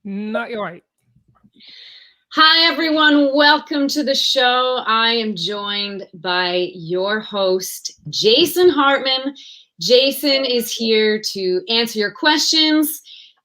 Not right. Hi, everyone. Welcome to the show. I am joined by your host, Jason Hartman. Jason is here to answer your questions.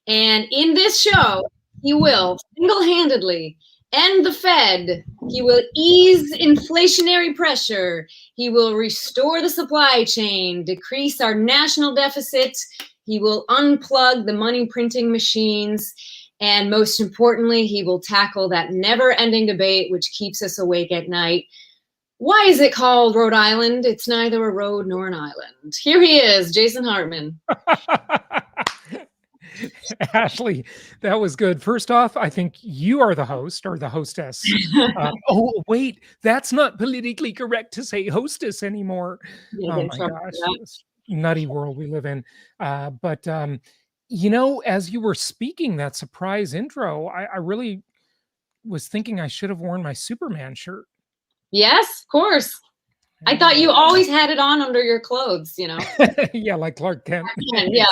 And in this show, he will single-handedly end the Fed. He will ease inflationary pressure. He will restore the supply chain, decrease our national deficit. He will unplug the money printing machines. And most importantly, he will tackle that never-ending debate which keeps us awake at night. Why is it called Rhode Island? It's neither a road nor an island. Here he is, Jason Hartman. Ashley, that was good. First off, I think you are the host or the hostess. Oh, wait, that's not politically correct to say hostess anymore. Oh my gosh, this nutty world we live in. But as you were speaking that surprise intro, I really was thinking I should have worn my Superman shirt. Yes, of course. I thought you always had it on under your clothes, Yeah, like Clark Kent. Yeah,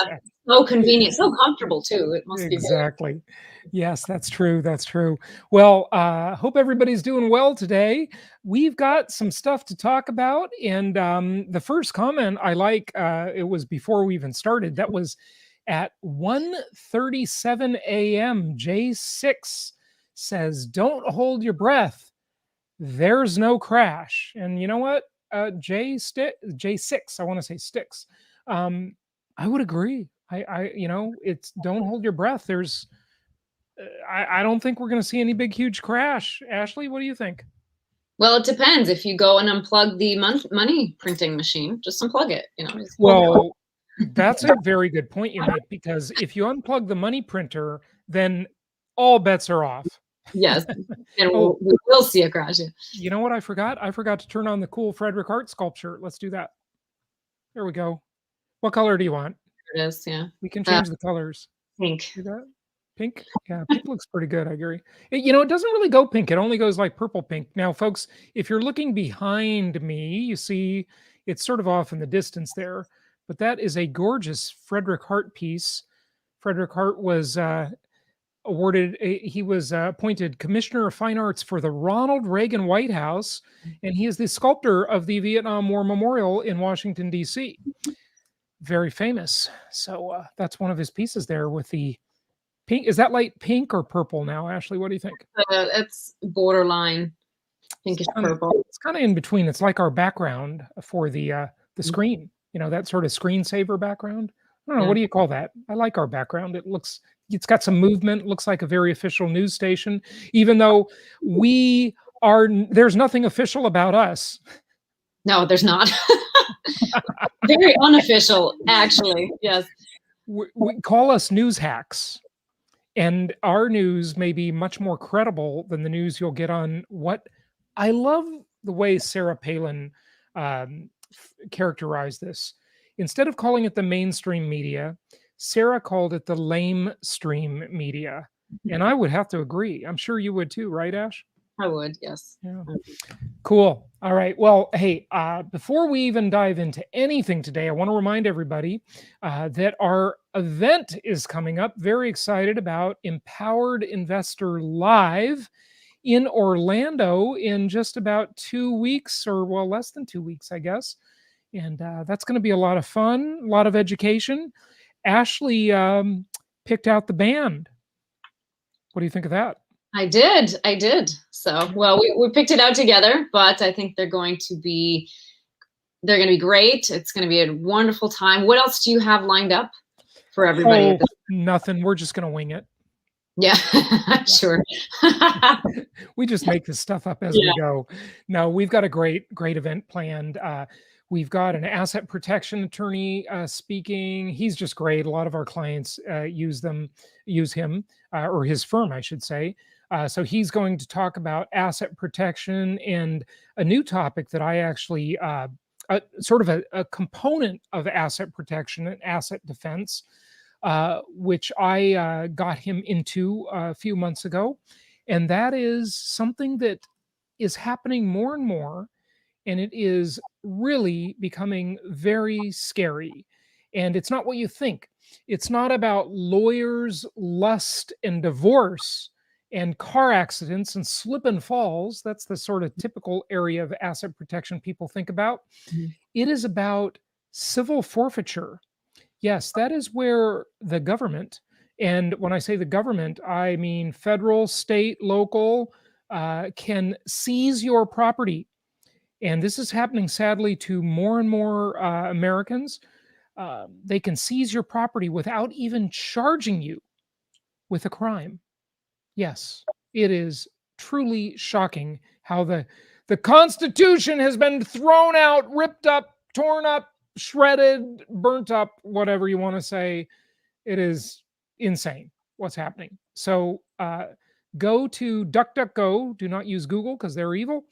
so convenient, so comfortable too. It must be exactly. Yes, that's true. That's true. Well, hope everybody's doing well today. We've got some stuff to talk about, and the first comment I like, it was before we even started. That was at 1:37 a.m. J6 says, "Don't hold your breath. There's no crash." And you know what? J6, I want to say sticks. I would agree. It's don't hold your breath. There's, I don't think we're going to see any big, huge crash. Ashley, what do you think? Well, it depends. If you go and unplug the money printing machine, just unplug it. Well, that's a very good point you make, because if you unplug the money printer, then all bets are off. Yes, and we will see a crash. You know what I forgot? I forgot to turn on the cool Frederick Hart sculpture. Let's do that. There we go. What color do you want? It is, yeah. We can change the colors. Pink. See that? Pink? Yeah, pink looks pretty good. I agree. It doesn't really go pink. It only goes like purple pink. Now, folks, if you're looking behind me, you see it's sort of off in the distance there, but that is a gorgeous Frederick Hart piece. Frederick Hart was he was appointed Commissioner of Fine Arts for the Ronald Reagan White House, and he is the sculptor of the Vietnam War Memorial in Washington, D.C. Very famous. So that's one of his pieces there with the pink. Is that light pink or purple now, Ashley? What do you think? It's borderline pinkish purple. It's kind of in between. It's like our background for the screen. That sort of screensaver background. I don't know. Yeah. What do you call that? I like our background. It's got some movement. It looks like a very official news station, even though there's nothing official about us. No, there's not. Very unofficial, actually. Yes. We call us news hacks, and our news may be much more credible than the news you'll get on what I love the way Sarah Palin characterized this. Instead of calling it the mainstream media, Sarah called it the lame stream media. And I would have to agree. I'm sure you would too, right, Ash? I would, yes. Yeah. Cool. All right. Well, hey, before we even dive into anything today, I want to remind everybody that our event is coming up. Very excited about Empowered Investor Live in Orlando in just about 2 weeks, or well, less than 2 weeks, I guess. And that's going to be a lot of fun, a lot of education. Ashley picked out the band. What do you think of that? I did. So, well, we picked it out together, but I think they're going to be great. It's going to be a wonderful time. What else do you have lined up for everybody? Oh, nothing. We're just going to wing it. Yeah, sure. We just make this stuff up as we go. No, we've got a great event planned. We've got an asset protection attorney speaking. He's just great. A lot of our clients use him or his firm, I should say. So he's going to talk about asset protection and a new topic that I actually sort of a component of asset protection and asset defense, which I got him into a few months ago. And that is something that is happening more and more. And it is really becoming very scary. And it's not what you think. It's not about lawyers, lust, and divorce and car accidents and slip and falls. That's the sort of typical area of asset protection people think about. Mhm. It is about civil forfeiture. Yes, that is where the government, and when I say the government, I mean federal, state, local, can seize your property. And this is happening sadly to more and more Americans. They can seize your property without even charging you with a crime. Yes, it is truly shocking how the Constitution has been thrown out, ripped up, torn up, shredded, burnt up, whatever you want to say. It is insane what's happening. So go to DuckDuckGo. Do not use Google because they're evil.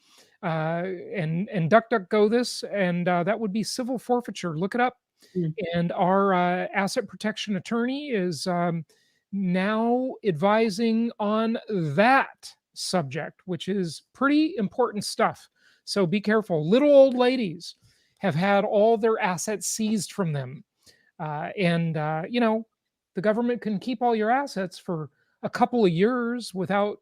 And DuckDuckGo this, and that would be civil forfeiture. Look it up. Mm. And our asset protection attorney is now advising on that subject, which is pretty important stuff. So be careful. Little old ladies have had all their assets seized from them. And the government can keep all your assets for a couple of years without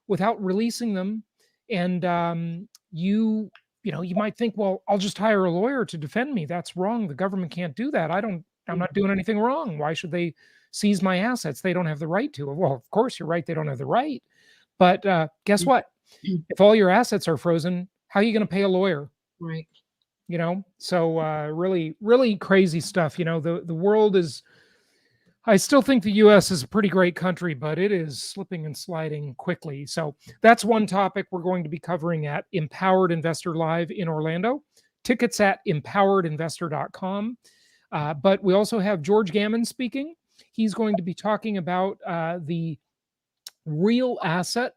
releasing them. And you might think, well, I'll just hire a lawyer to defend me. That's wrong. The government can't do that. I'm not doing anything wrong. Why should they seize my assets? They don't have the right to. Well, of course you're right. They don't have the right. But guess what? If all your assets are frozen, how are you going to pay a lawyer? Right. So really, really crazy stuff. The world is, I still think the US is a pretty great country, but it is slipping and sliding quickly. So that's one topic we're going to be covering at Empowered Investor Live in Orlando. Tickets at empoweredinvestor.com. But we also have George Gammon speaking. He's going to be talking about the real asset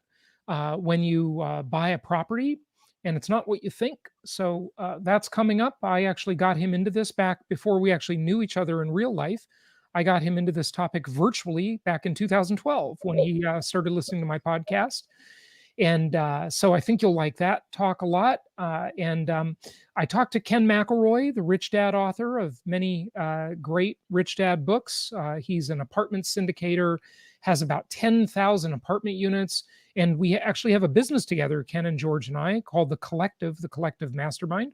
when you buy a property, and it's not what you think. So that's coming up. I actually got him into this back before we actually knew each other in real life. I got him into this topic virtually back in 2012 when he started listening to my podcast. And so I think you'll like that talk a lot. And I talked to Ken McElroy, the Rich Dad author of many great Rich Dad books. He's an apartment syndicator, has about 10,000 apartment units. And we actually have a business together, Ken and George and I, called the Collective Mastermind.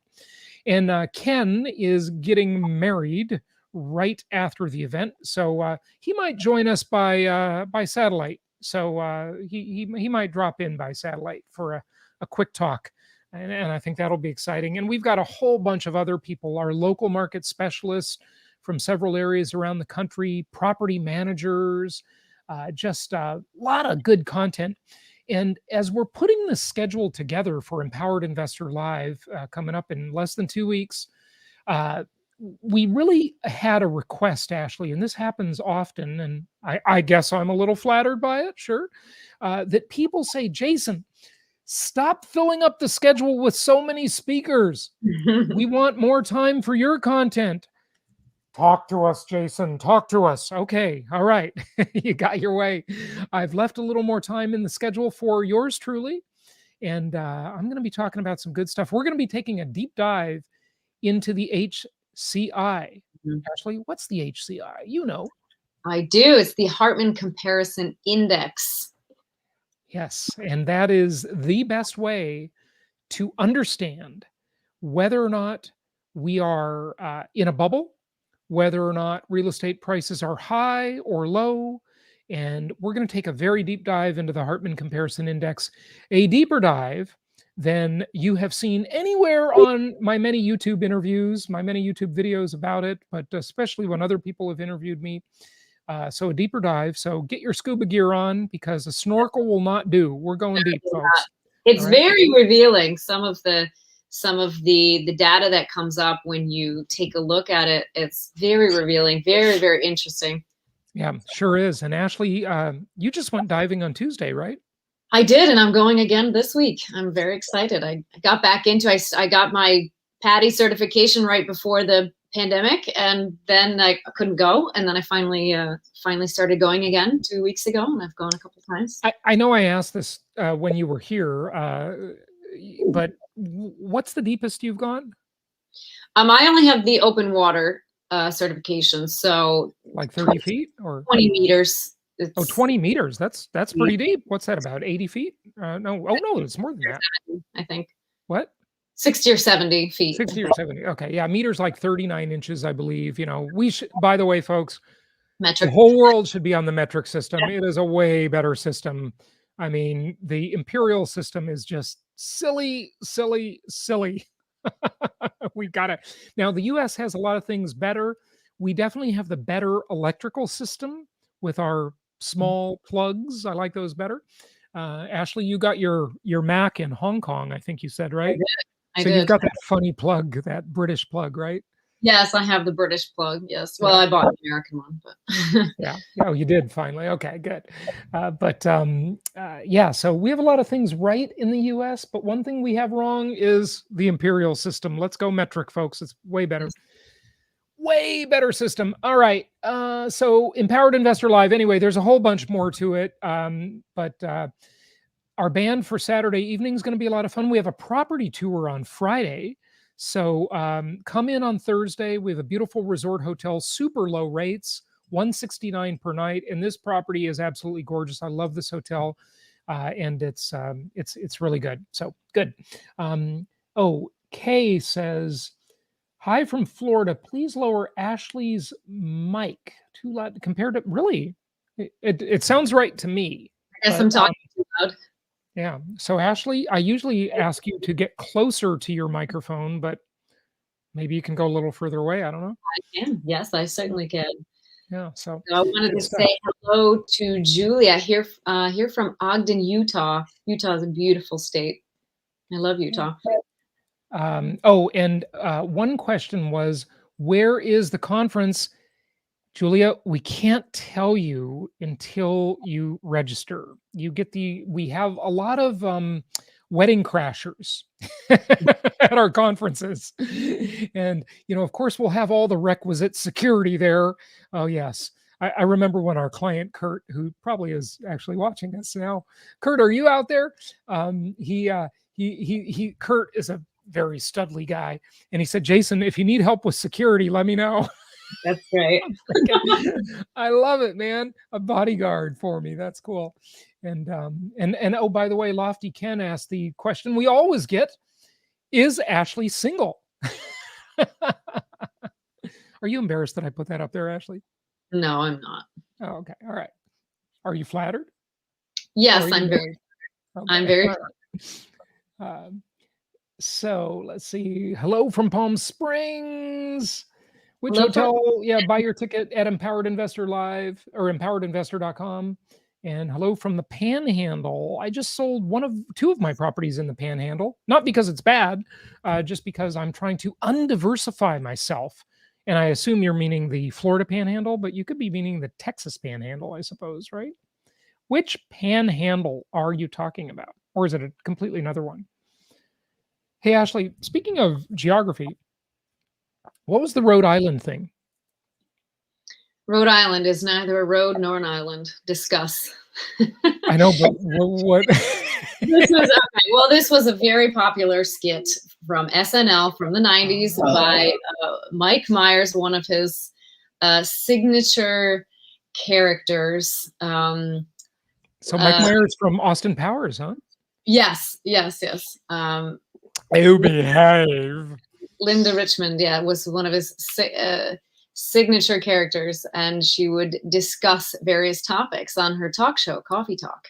And Ken is getting married right after the event. So he might join us by satellite. So he might drop in by satellite for a quick talk. And I think that'll be exciting. And we've got a whole bunch of other people, our local market specialists from several areas around the country, property managers, just a lot of good content. And as we're putting the schedule together for Empowered Investor Live coming up in less than 2 weeks, we really had a request, Ashley, and this happens often, and I guess I'm a little flattered by it, sure, that people say, Jason, stop filling up the schedule with so many speakers. We want more time for your content. Talk to us, Jason. Talk to us. Okay. All right. You got your way. I've left a little more time in the schedule for yours truly. And I'm going to be talking about some good stuff. We're going to be taking a deep dive into the HCI. Ashley, what's the HCI? You know. I do. It's the Hartman Comparison Index. Yes. And that is the best way to understand whether or not we are in a bubble, whether or not real estate prices are high or low. And we're going to take a very deep dive into the Hartman Comparison Index, a deeper dive than you have seen anywhere on my many YouTube interviews, my many YouTube videos about it, but especially when other people have interviewed me. So a deeper dive. So get your scuba gear on because a snorkel will not do. We're going deep, folks. It's very revealing. Some of the data that comes up when you take a look at it, it's very revealing, very, very interesting. Yeah, sure is. And Ashley, you just went diving on Tuesday, right? I did, and I'm going again this week. I'm very excited. I got back into, I got my PADI certification right before the pandemic, and then I couldn't go, and then I finally started going again 2 weeks ago, and I've gone a couple times. I know I asked this when you were here, but what's the deepest you've gone? I only have the open water certifications. So Like 30 feet or 20 meters. oh, It's 20 meters. That's pretty deep. What's that, about 80 feet? No. Oh no, it's more than that. I think What? 60 or 70 feet. 60 or 70. Okay. Yeah. Meters like 39 inches, I believe. You know, we should, by the way, folks, the Metric. whole world should be on the metric system. It is a way better system. I mean, the imperial system is just silly, silly, silly. We've got to, now the US has a lot of things better. We definitely have the better electrical system with our small plugs. I like those better. Ashley, you got your Mac in Hong Kong, I think you said, right? I So you've did. got that funny plug, that British plug, right? Yes, I have the British plug. Yes. Well, I bought the American one, but Yeah. Oh, you did finally. Okay, good. Yeah, so we have a lot of things right in the US, but one thing we have wrong is the imperial system. Let's go metric, folks. It's way better. Way better system. All right. So Empowered Investor Live. Anyway, there's a whole bunch more to it. But our band for Saturday evening is going to be a lot of fun. We have a property tour on Friday. So come in on Thursday. We have a beautiful resort hotel, super low rates, $169 per night. And this property is absolutely gorgeous. I love this hotel. And it's really good. So good. Kay says, hi from Florida. Please lower Ashley's mic too loud compared to, really? It sounds right to me. I guess I'm talking too loud. Yeah. So Ashley, I usually ask you to get closer to your microphone, but maybe you can go a little further away. I don't know. I can. Yes, I certainly can. Yeah. So I wanted to say hello to Julia here from Ogden, Utah. Utah is a beautiful state. I love Utah. And one question was, where is the conference? Julia, we can't tell you until you register. We have a lot of wedding crashers at our conferences. And, of course, we'll have all the requisite security there. Oh, yes. I remember when our client, Kurt, who probably is actually watching us now. Kurt, are you out there? Kurt is a very studly guy. And he said, Jason, if you need help with security, let me know. That's great. I love it, man. A bodyguard for me. That's cool. And oh, by the way, Lofty Ken asked the question we always get: is Ashley single? Are you embarrassed that I put that up there, Ashley? No, I'm not. Oh, okay. All right. Are you flattered? Yes, I'm very. Okay. I'm very. So let's see. Hello from Palm Springs. Which hotel? Yeah, buy your ticket at Empowered Investor Live or empoweredinvestor.com. And hello from the Panhandle. I just sold two of my properties in the Panhandle, not because it's bad, just because I'm trying to undiversify myself. And I assume you're meaning the Florida Panhandle, but you could be meaning the Texas Panhandle, I suppose, right? Which Panhandle are you talking about? Or is it a completely another one? Hey, Ashley, speaking of geography, what was the Rhode Island thing? Rhode Island is neither a road nor an island. Discuss. I know, but what? This was a very popular skit from SNL from the 90s by Mike Myers, one of his signature characters. So Mike Myers from Austin Powers, huh? Yes. Oh, behave. Linda Richmond, was one of his signature characters, and she would discuss various topics on her talk show, Coffee Talk,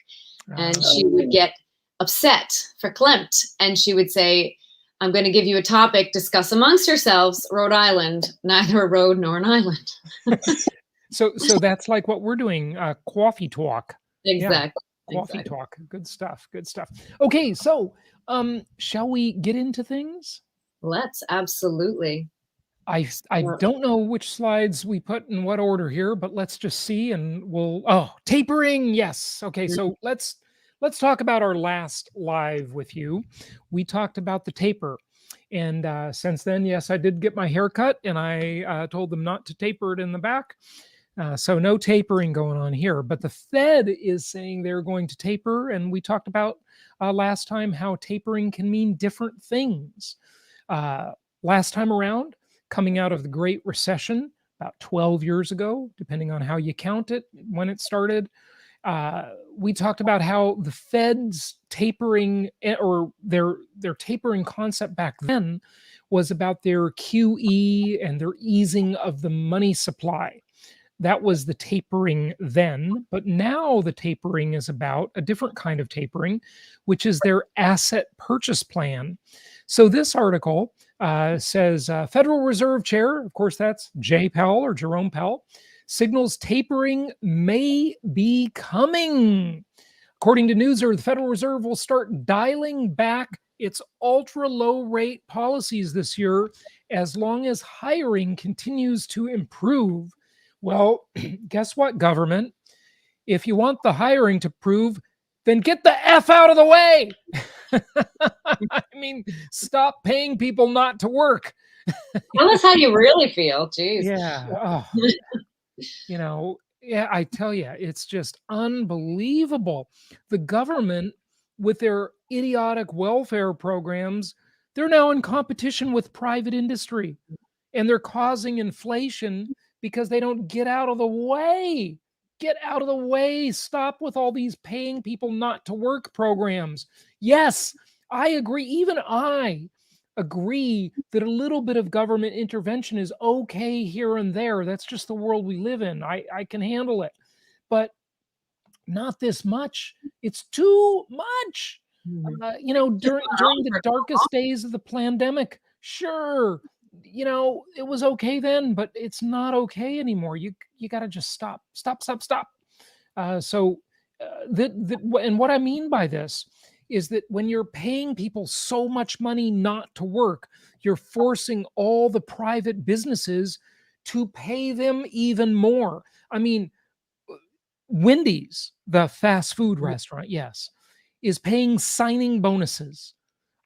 and she would get upset, verklempt, and she would say, I'm going to give you a topic, discuss amongst yourselves, Rhode Island, neither a road nor an island. So that's like what we're doing, Coffee Talk. Exactly. Yeah, Coffee Talk. Good stuff. Okay, so shall we get into things? Let's, absolutely. I don't know which slides we put in what order here, but let's just see, and tapering. Yes. Okay. So let's talk about our last live with you. We talked about the taper, and since then, yes, I did get my hair cut, and I told them not to taper it in the back. So no tapering going on here, but the Fed is saying they're going to taper, and we talked about last time how tapering can mean different things. Last time around, coming out of the Great Recession about 12 years ago, depending on how you count it, when it started. We talked about how the Fed's tapering, or their tapering concept back then, was about their QE and their easing of the money supply. That was the tapering then, but now the tapering is about a different kind of tapering, which is their asset purchase plan. So this article says Federal Reserve Chair, of course that's Jay Powell or Jerome Powell, signals tapering may be coming. According to Newser, the Federal Reserve will start dialing back its ultra low rate policies this year as long as hiring continues to improve. Well, guess what, government? If you want the hiring to improve, then get the F out of the way. I mean, stop paying people not to work. Tell us how you really feel. Jeez. Yeah. Oh. Yeah, I tell you, it's just unbelievable. The government, with their idiotic welfare programs, they're now in competition with private industry, and they're causing inflation because they don't get out of the way. Get out of the way. Stop with all these paying people not to work programs. Yes, I agree. Even I agree that a little bit of government intervention is okay here and there. That's just the world we live in. I can handle it. But not this much. It's too much. During the darkest days of the pandemic, sure, it was okay then, but it's not okay anymore. You got to just stop. And what I mean by this is that when you're paying people so much money not to work, you're forcing all the private businesses to pay them even more. I mean, Wendy's, the fast food restaurant, yes, is paying signing bonuses.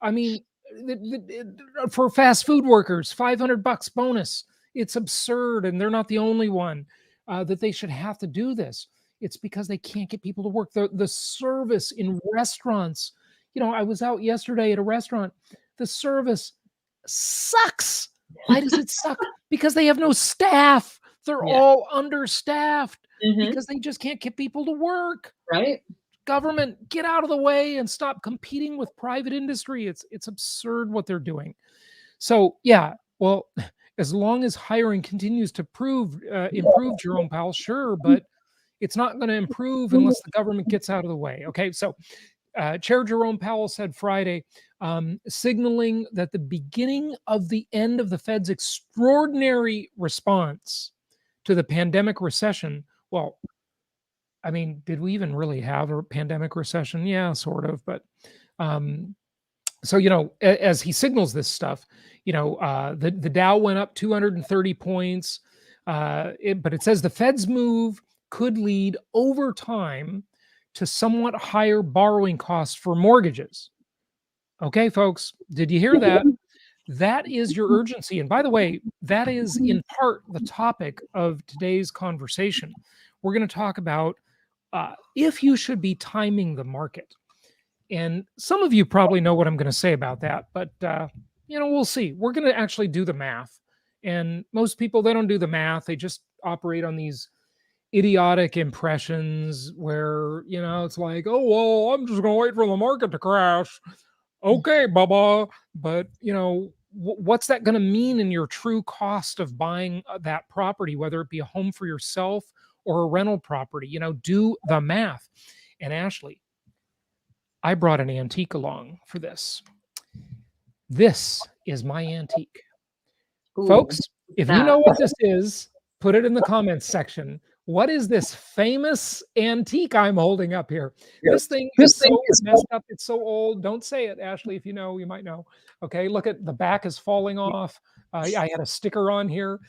I mean, for fast food workers, $500 bonus. It's absurd, and they're not the only one that they should have to do this. It's because they can't get people to work. The service in restaurants, I was out yesterday at a restaurant. The service sucks. Why does it suck? Because they have no staff. They're all understaffed because they just can't get people to work. Right. Government, get out of the way and stop competing with private industry. It's absurd what they're doing. So yeah, well, as long as hiring continues to improve, Jerome Powell, sure, but it's not going to improve unless the government gets out of the way. Okay, so Chair Jerome Powell said Friday, signaling that the beginning of the end of the Fed's extraordinary response to the pandemic recession. Well, I mean, did we even really have a pandemic recession? Yeah, sort of. But so, as he signals this stuff, the Dow went up 230 points. But it says the Fed's move could lead over time to somewhat higher borrowing costs for mortgages. Okay, folks, did you hear that? That is your urgency. And by the way, that is in part the topic of today's conversation. We're going to talk about if you should be timing the market. And some of you probably know what I'm going to say about that, but we'll see. We're going to actually do the math. And most people, they don't do the math. They just operate on these idiotic impressions where, it's like, oh, well, I'm just going to wait for the market to crash. Okay, Bubba. But, what's that going to mean in your true cost of buying that property, whether it be a home for yourself or a rental property? Do the math. And Ashley, I brought an antique along for this. This is my antique. Ooh, folks, if you know what this is, put it in the comments section. What is this famous antique I'm holding up here? Yes. This thing is messed up. It's so old. Don't say it, Ashley. If you know, you might know. Okay, look at the back is falling off. I had a sticker on here.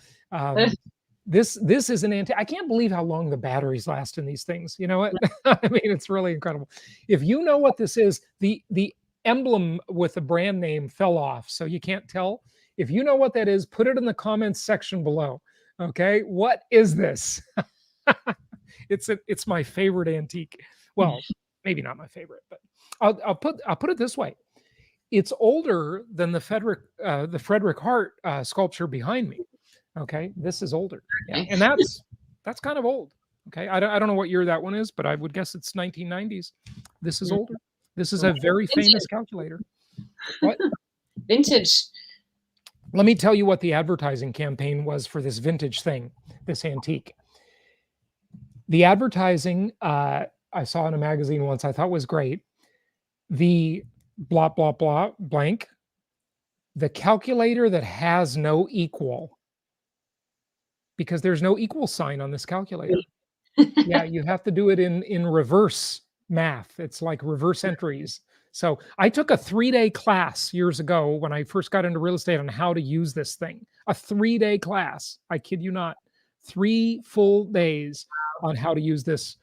This is an antique. I can't believe how long the batteries last in these things. You know what? I mean, it's really incredible. If you know what this is, the emblem with the brand name fell off, so you can't tell. If you know what that is, put it in the comments section below. Okay, what is this? It's my favorite antique. Well, maybe not my favorite, but I'll put it this way. it's older than the Frederick Hart sculpture behind me. Okay, this is older. Yeah, Okay. and that's kind of old. Okay, I don't know what year that one is, but I would guess it's 1990s. This is Mm. older. This is a very famous calculator. What? Vintage. Let me tell you what the advertising campaign was for this vintage thing, this antique. The advertising I saw in a magazine once I thought was great. The blah, blah, blah, blank, the calculator that has no equal, because there's no equal sign on this calculator. Yeah, you have to do it in reverse math. It's like reverse entries. So I took a 3-day class years ago when I first got into real estate on how to use this thing. A 3-day class. I kid you not. 3 full days on how to use this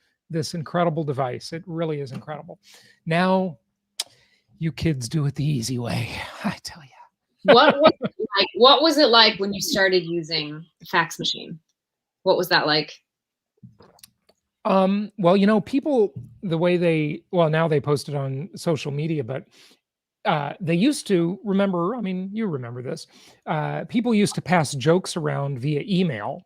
incredible device. It really is incredible. Now you kids do it the easy way, I tell you. What was it like when you started using the fax machine? What was that like? Well, people, the way now they post it on social media, but they used to remember, you remember this. People used to pass jokes around via email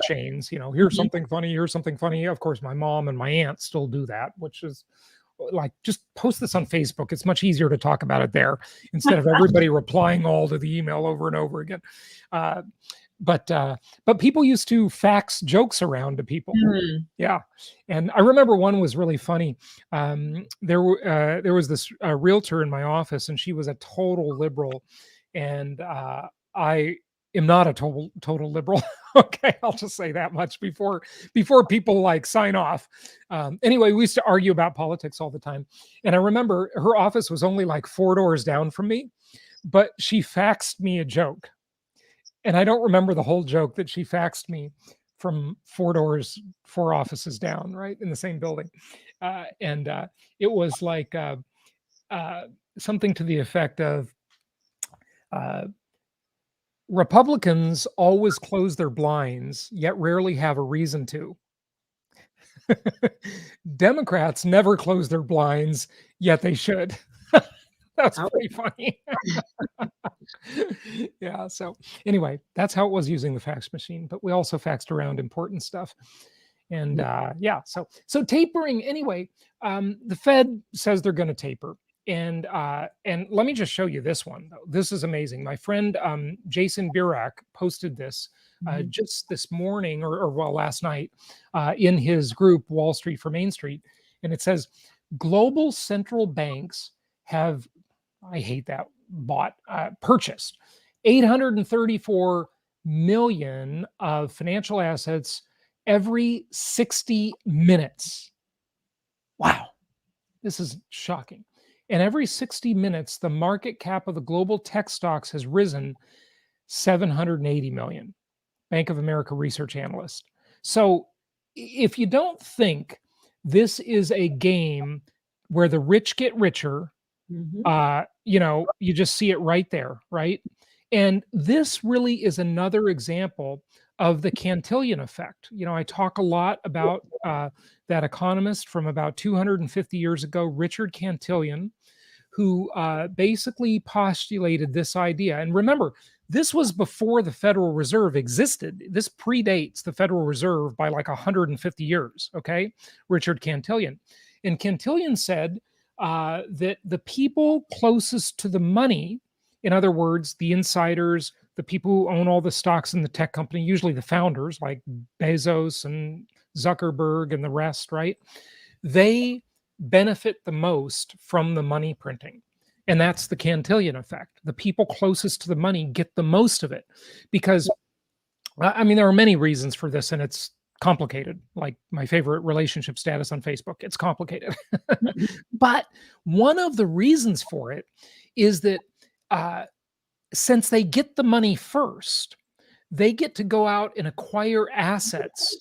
chains, here's something funny, here's something funny. Of course, my mom and my aunt still do that, which is like, just post this on Facebook. It's much easier to talk about it there instead of everybody replying all to the email over and over again. But people used to fax jokes around to people. Yeah. And I remember one was really funny. There was this realtor in my office, and she was a total liberal. And I am not a total liberal. Okay, I'll just say that much before people like sign off. Anyway, we used to argue about politics all the time. And I remember her office was only like 4 doors down from me, but she faxed me a joke. And I don't remember the whole joke that she faxed me from 4 offices down, right, in the same building. It was like something to the effect of, Republicans always close their blinds, yet rarely have a reason to. Democrats never close their blinds, yet they should. That's pretty funny. Yeah. So anyway, that's how it was using the fax machine, but we also faxed around important stuff. And yeah, so tapering anyway. The Fed says they're going to taper. And let me just show you this one, though. This is amazing. My friend Jason Birak posted this just this morning, or well, last night, in his group Wall Street for Main Street. And it says global central banks have, I hate that, purchased 834 million of financial assets every 60 minutes. Wow, this is shocking. And every 60 minutes, the market cap of the global tech stocks has risen 780 million. Bank of America research analyst. So if you don't think this is a game where the rich get richer, you just see it right there, right? And this really is another example of the Cantillon effect. I talk a lot about that economist from about 250 years ago, Richard Cantillon, who basically postulated this idea. And remember, this was before the Federal Reserve existed. This predates the Federal Reserve by like 150 years, okay? Richard Cantillon. And Cantillon said that the people closest to the money, in other words, the insiders, the people who own all the stocks in the tech company, usually the founders like Bezos and Zuckerberg and the rest, right? They benefit the most from the money printing. And that's the Cantillon effect. The people closest to the money get the most of it because, there are many reasons for this, and it's complicated. Like my favorite relationship status on Facebook, it's complicated. But one of the reasons for it is that since they get the money first, they get to go out and acquire assets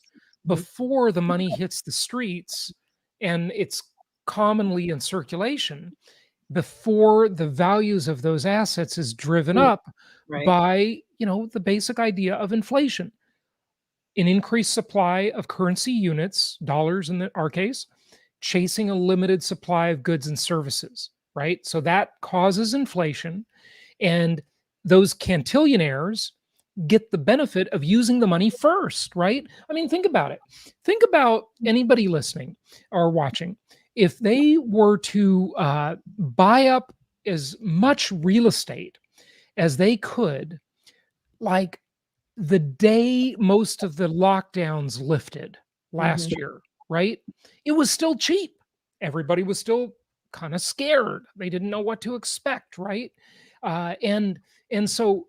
before the money hits the streets, and it's commonly in circulation before the values of those assets is driven up by, the basic idea of inflation. An increased supply of currency units, dollars in our case, chasing a limited supply of goods and services. right? So that causes inflation, and those cantillionaires get the benefit of using the money first, right? I mean, think about it. Think about anybody listening or watching. If they were to buy up as much real estate as they could, like the day most of the lockdowns lifted last year, right? It was still cheap. Everybody was still kind of scared. They didn't know what to expect, right? And so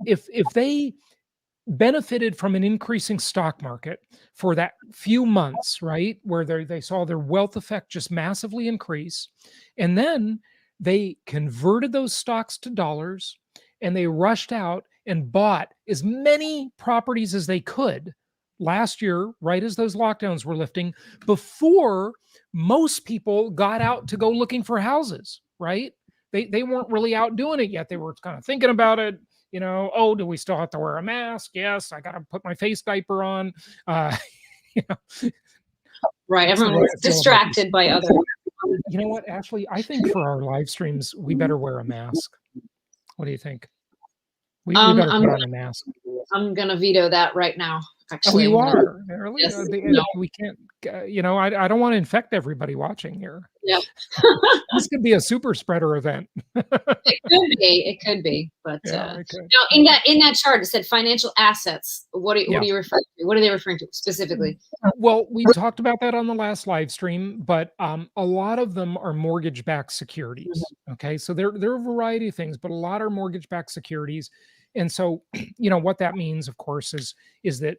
if they benefited from an increasing stock market for that few months, right, where they saw their wealth effect just massively increase, and then they converted those stocks to dollars, and they rushed out and bought as many properties as they could last year, right as those lockdowns were lifting, before most people got out to go looking for houses, right? They weren't really out doing it yet. They were kind of thinking about it, oh, do we still have to wear a mask? Yes, I got to put my face diaper on. You know, Right. Everyone was distracted by other. You know what, Ashley? I think for our live streams, we better wear a mask. What do you think? We better put on a mask. I'm going to veto that right now. Actually, you are. Really? Yes, no. We can't, I don't want to infect everybody watching here. Yeah. This could be a super spreader event. It could be. But now in that chart, it said financial assets. What are you referring to? What are they referring to specifically? Well, we talked about that on the last live stream, but a lot of them are mortgage-backed securities. Okay, so there are a variety of things, but a lot are mortgage-backed securities. And so, what that means, of course, is that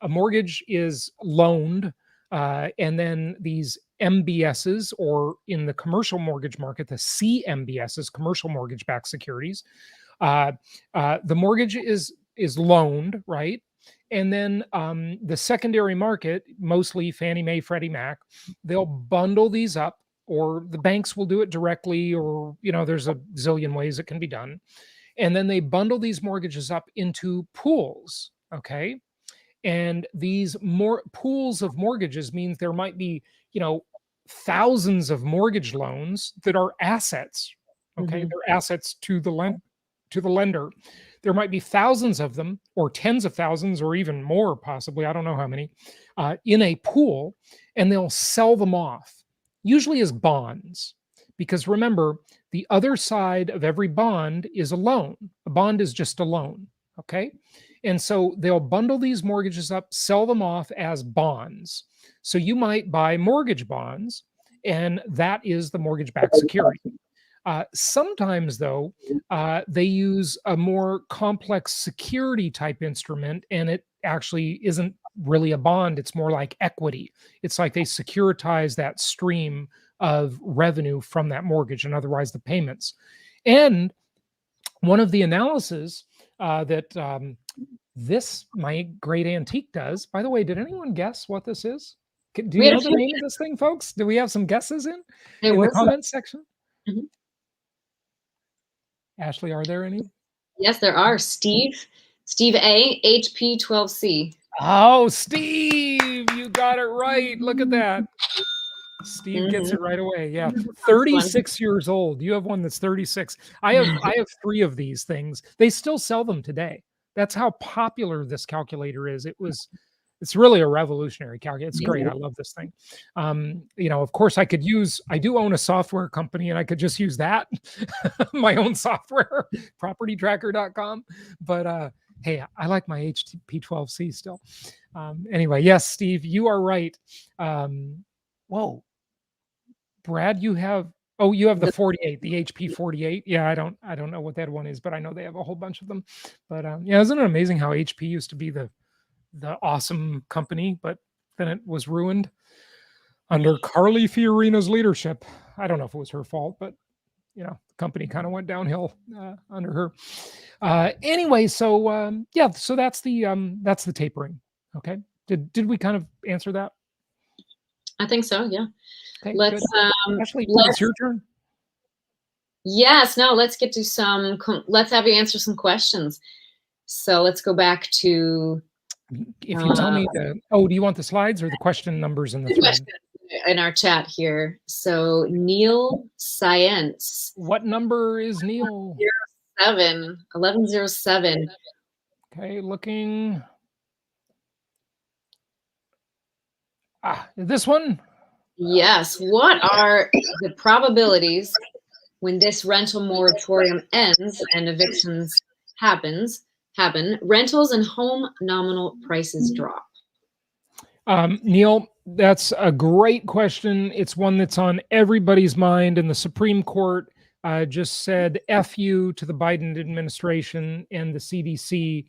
a mortgage is loaned, and then these MBSs, or in the commercial mortgage market, the CMBSs, commercial mortgage-backed securities, the mortgage is loaned, right? And then the secondary market, mostly Fannie Mae, Freddie Mac, they'll bundle these up, or the banks will do it directly, or there's a zillion ways it can be done. And then they bundle these mortgages up into pools, okay? And these pools of mortgages means there might be, thousands of mortgage loans that are assets, okay? They're assets to the lender. There might be thousands of them, or tens of thousands, or even more possibly, I don't know how many, in a pool, and they'll sell them off, usually as bonds. Because remember, the other side of every bond is a loan. A bond is just a loan, okay? And so they'll bundle these mortgages up, sell them off as bonds. So you might buy mortgage bonds, and that is the mortgage-backed security. Sometimes, though, they use a more complex security type instrument, and it actually isn't really a bond. It's more like equity. It's like they securitize that stream of revenue from that mortgage, and otherwise the payments. And one of the analyses that this My Great Antique does, by the way, did anyone guess what this is? Do you know the name of this thing, folks? Do we have some guesses in the comments section? Ashley, are there any? Yes, there are. Steve A, HP12C. Oh, Steve, you got it right. Look at that. Steve gets it right away. Yeah. 36 years old. You have one that's 36. I have 3 of these things. They still sell them today. That's how popular this calculator is. It's really a revolutionary calculator. It's great. I love this thing. Of course I do own a software company, and I could just use that, my own software, propertytracker.com. But hey, I like my HP12C still. Anyway, yes, Steve, you are right. Whoa, Brad, you have the 48, the HP 48. Yeah, I don't know what that one is, but I know they have a whole bunch of them. But yeah, isn't it amazing how HP used to be the awesome company, but then it was ruined under Carly Fiorina's leadership. I don't know if it was her fault, but the company kind of went downhill under her. Anyway, so yeah, so that's the tapering. Okay, did we kind of answer that? I think so. Yeah. Okay, let's Ashley, it's your turn. Yes. No. Let's get to let's have you answer some questions. So let's go back to. If you tell me do you want the slides or the question numbers in the thread? in our chat here. So Neil Science. What number is Neil? 1107. Okay, looking. This one? Yes. What are the probabilities when this rental moratorium ends and evictions happen, rentals and home nominal prices drop? Neil, that's a great question. It's one that's on everybody's mind, and the Supreme Court just said F you to the Biden administration and the CDC,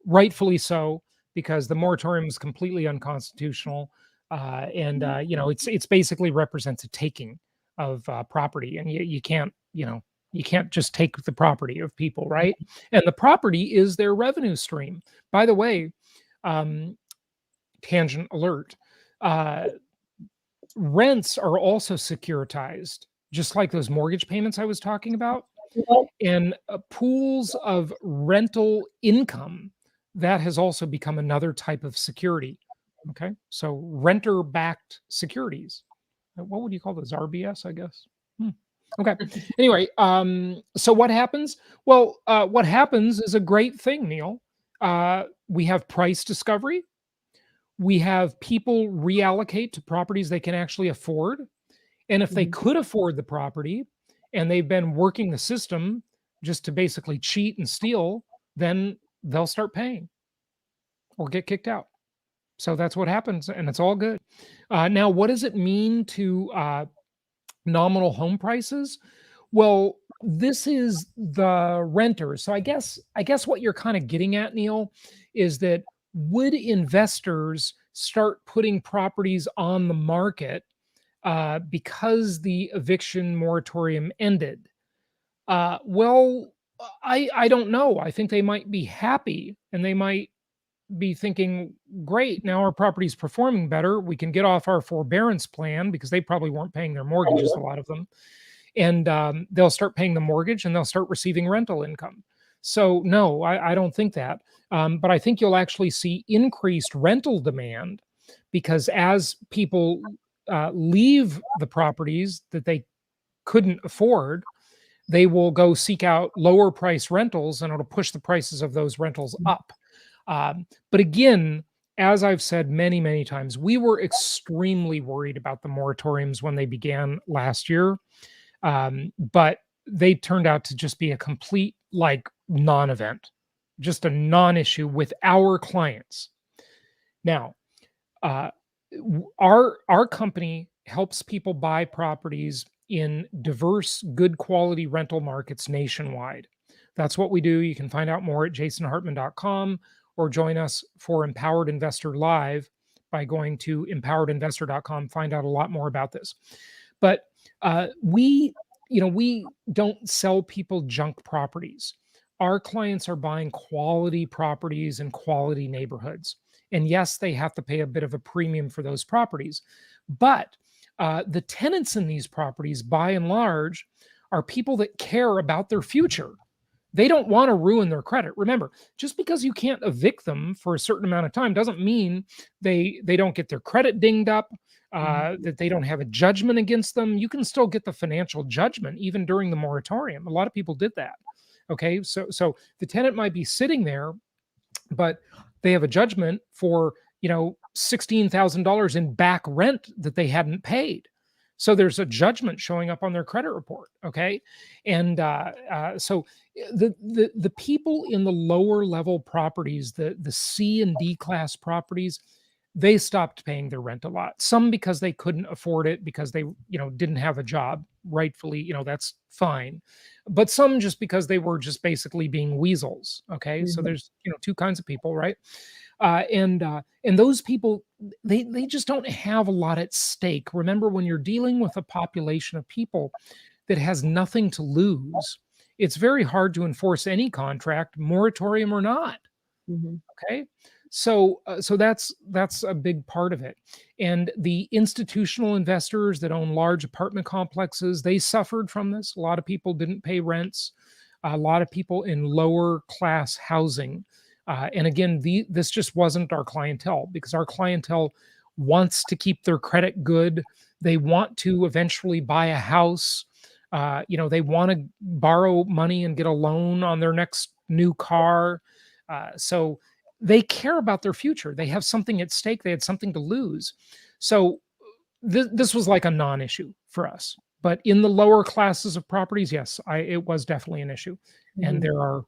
rightfully so, because the moratorium is completely unconstitutional. It's basically represents a taking of property, and you can't, you can't just take the property of people, right? And the property is their revenue stream. By the way, tangent alert. Uh, Rents are also securitized, just like those mortgage payments I was talking about. And pools of rental income, that has also become another type of security. Okay. So renter backed securities. What would you call those? RBS, I guess. Okay. Anyway, so what happens? Well, what happens is a great thing, Neil. We have price discovery. We have people reallocate to properties they can actually afford. And if they could afford the property and they've been working the system just to basically cheat and steal, then they'll start paying or get kicked out. So that's what happens, and it's all good. Now, what does it mean to nominal home prices? Well, this is the renters. So I guess what you're kind of getting at, Neil, is that would investors start putting properties on the market because the eviction moratorium ended? Well, I don't know. I think they might be happy, and they might be thinking, great, now our property's performing better. We can get off our forbearance plan because they probably weren't paying their mortgages, a lot of them. And they'll start paying the mortgage and they'll start receiving rental income. So no, I don't think that. But I think you'll actually see increased rental demand because as people leave the properties that they couldn't afford, they will go seek out lower price rentals and it'll push the prices of those rentals up. But again, as I've said many, many times, we were extremely worried about the moratoriums when they began last year. But they turned out to just be a complete non-event, just a non-issue with our clients. Now, our company helps people buy properties in diverse, good quality rental markets nationwide. That's what we do. You can find out more at jasonhartman.com or join us for Empowered Investor Live by going to empoweredinvestor.com. Find out a lot more about this. But we don't sell people junk properties. Our clients are buying quality properties in quality neighborhoods. And yes, they have to pay a bit of a premium for those properties. But the tenants in these properties, by and large, are people that care about their future. They don't want to ruin their credit. Remember, just because you can't evict them for a certain amount of time doesn't mean they don't get their credit dinged up, that they don't have a judgment against them. You can still get the financial judgment even during the moratorium. A lot of people did that. Okay, so the tenant might be sitting there, but they have a judgment for $16,000 in back rent that they hadn't paid. So there's a judgment showing up on their credit report. Okay, and so the people in the lower level properties, the C and D class properties, they stopped paying their rent a lot. Some because they couldn't afford it because they didn't have a job. Rightfully, that's fine. But some just because they were just basically being weasels. Okay, so there's two kinds of people, right? And those people, they just don't have a lot at stake. Remember, when you're dealing with a population of people that has nothing to lose, it's very hard to enforce any contract, moratorium or not. Okay, so that's a big part of it. And the institutional investors that own large apartment complexes, they suffered from this. A lot of people didn't pay rents. A lot of people in lower class housing. And again, this just wasn't our clientele, because our clientele wants to keep their credit good. They want to eventually buy a house. They want to borrow money and get a loan on their next new car. So they care about their future. They have something at stake. They had something to lose. So this was like a non-issue for us. But in the lower classes of properties, yes, it was definitely an issue. And there are,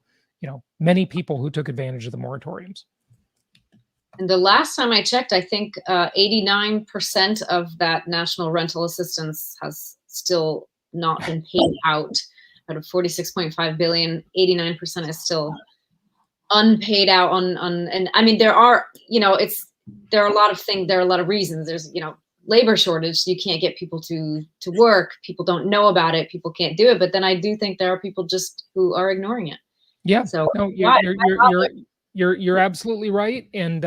many people who took advantage of the moratoriums. And the last time I checked, I think 89% of that national rental assistance has still not been paid out of 46.5 billion. 89% is still unpaid out and I mean, there are a lot of things, there are a lot of reasons. There's, labor shortage. You can't get people to work. People don't know about it. People can't do it. But then I do think there are people just who are ignoring it. Yeah. So no, you're absolutely right. And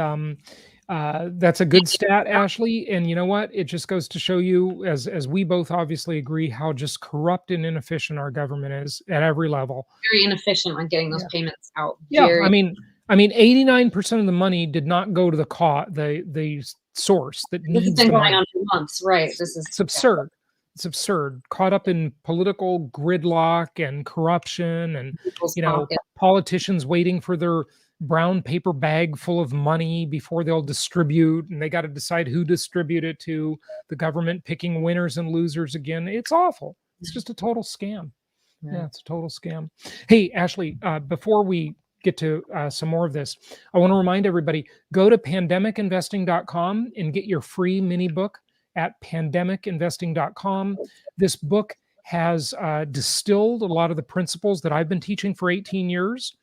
that's a good stat, Ashley. And you know what? It just goes to show you, as we both obviously agree, how just corrupt and inefficient our government is at every level. Very inefficient on getting those payments out. Yeah. I mean, 89% of the money did not go to the source that needs this has been the going money. on for months, right? It's absurd. It's absurd. Caught up in political gridlock and corruption, and politicians waiting for their brown paper bag full of money before they'll distribute, and they got to decide who to distribute it to. The government picking winners and losers again. It's awful. It's just a total scam. Yeah, it's a total scam. Hey, Ashley, before we get to some more of this, I want to remind everybody, go to pandemicinvesting.com and get your free mini book at pandemicinvesting.com. This book has distilled a lot of the principles that I've been teaching for 18 years,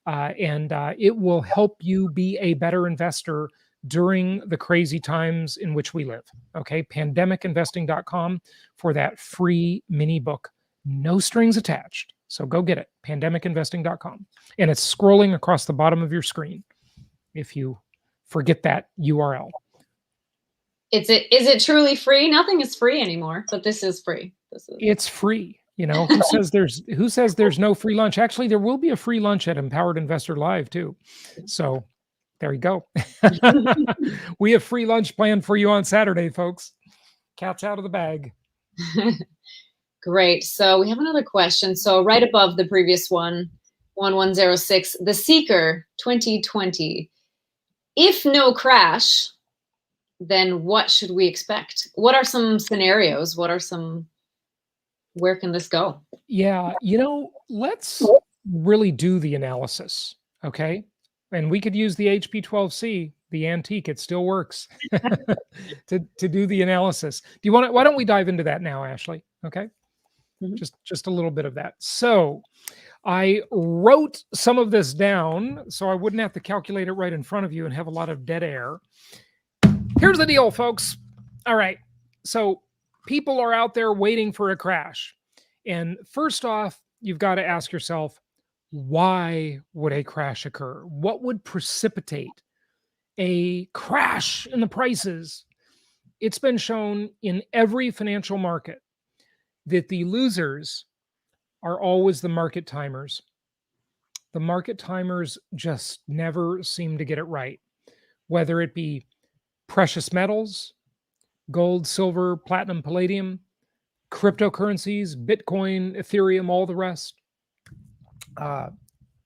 and it will help you be a better investor during the crazy times in which we live. Okay, pandemicinvesting.com for that free mini book. No strings attached. So go get it, pandemicinvesting.com. And it's scrolling across the bottom of your screen if you forget that URL. Is it truly free? Nothing is free anymore, but this is free. It's free. Who says there's no free lunch? Actually, there will be a free lunch at Empowered Investor Live too. So there you go. We have free lunch planned for you on Saturday, folks. Cat's out of the bag. Great. So we have another question. So right above the previous one, 1106, The Seeker 2020. If no crash, then what should we expect? What are some scenarios? Where can this go? Yeah, let's really do the analysis, okay? And we could use the HP12C, the antique, it still works, to do the analysis. Why don't we dive into that now, Ashley? Okay. Just a little bit of that. So I wrote some of this down so I wouldn't have to calculate it right in front of you and have a lot of dead air. Here's the deal, folks. All right. So people are out there waiting for a crash. And first off, you've got to ask yourself, why would a crash occur? What would precipitate a crash in the prices? It's been shown in every financial market that the losers are always the market timers. The market timers just never seem to get it right, whether it be precious metals, gold, silver, platinum, palladium, cryptocurrencies, Bitcoin, Ethereum, all the rest,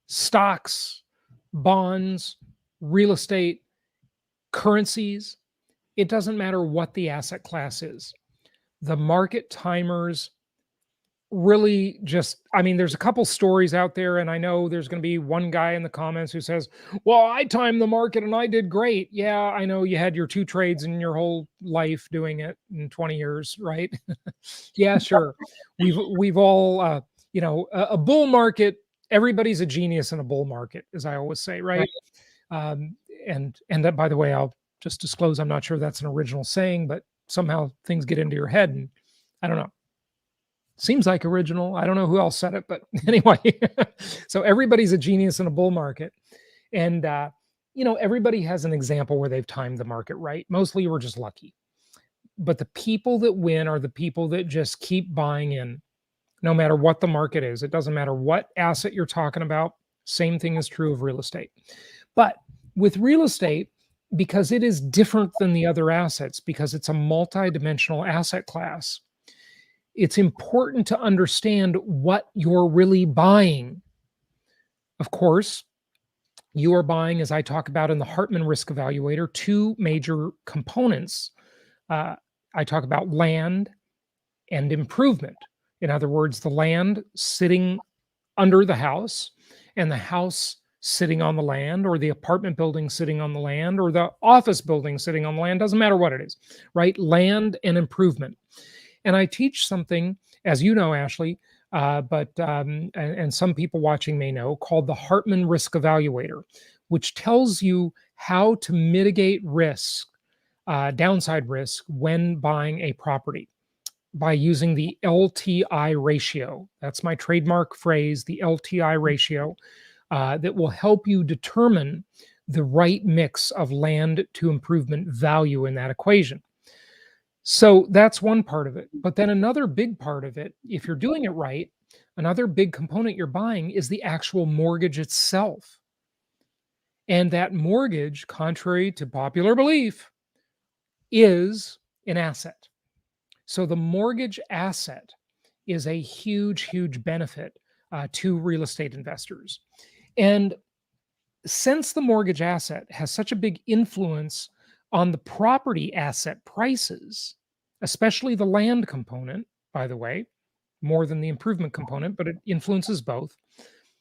stocks, bonds, real estate, currencies. It doesn't matter what the asset class is. The market timers really there's a couple stories out there, and I know there's going to be one guy in the comments who says, well, I timed the market and I did great. Yeah, I know you had your 2 trades in your whole life doing it in 20 years, right? Yeah, sure. We've all, a bull market, everybody's a genius in a bull market, as I always say, right? And that, by the way, I'll just disclose, I'm not sure that's an original saying, but somehow things get into your head and I don't know. Seems like original. I don't know who else said it, but anyway, so everybody's a genius in a bull market. And, everybody has an example where they've timed the market right. Mostly we're just lucky. But the people that win are the people that just keep buying in, no matter what the market is. It doesn't matter what asset you're talking about. Same thing is true of real estate. But with real estate, because it is different than the other assets, because it's a multi-dimensional asset class. It's important to understand what you're really buying. Of course, you are buying, as I talk about in the Hartman risk evaluator, two major components. Uh, I talk about land and improvement. In other words, the land sitting under the house and the house sitting on the land, or the apartment building sitting on the land, or the office building sitting on the land, doesn't matter what it is, right? Land and improvement. And I teach something, as you know, Ashley, and some people watching may know, called the Hartman Risk Evaluator, which tells you how to mitigate risk, downside risk, when buying a property by using the LTI ratio. That's my trademark phrase, the LTI ratio, that will help you determine the right mix of land to improvement value in that equation. So that's one part of it. But then another big part of it, if you're doing it right, another big component you're buying is the actual mortgage itself. And that mortgage, contrary to popular belief, is an asset. So the mortgage asset is a huge, huge benefit to real estate investors. And since the mortgage asset has such a big influence on the property asset prices, especially the land component, by the way, more than the improvement component, but it influences both,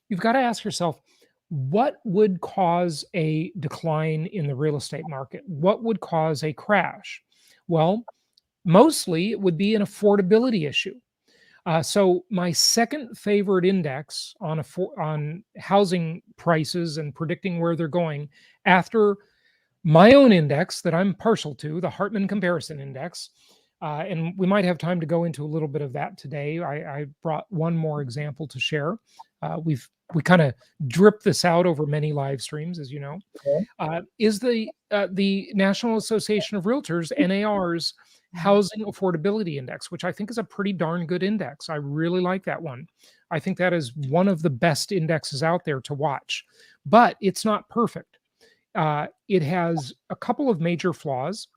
you've got to ask yourself, what would cause a decline in the real estate market? What would cause a crash? Well, mostly it would be an affordability issue. So my second favorite index on housing prices and predicting where they're going, after my own index that I'm partial to, the Hartman Comparison Index, and we might have time to go into a little bit of that today. I brought one more example to share. We kind of drip this out over many live streams, as you know. Is the National Association of Realtors, NAR's Housing Affordability Index, which I think is a pretty darn good index. I really like that one. I think that is one of the best indexes out there to watch, but it's not perfect. It has a couple of major flaws.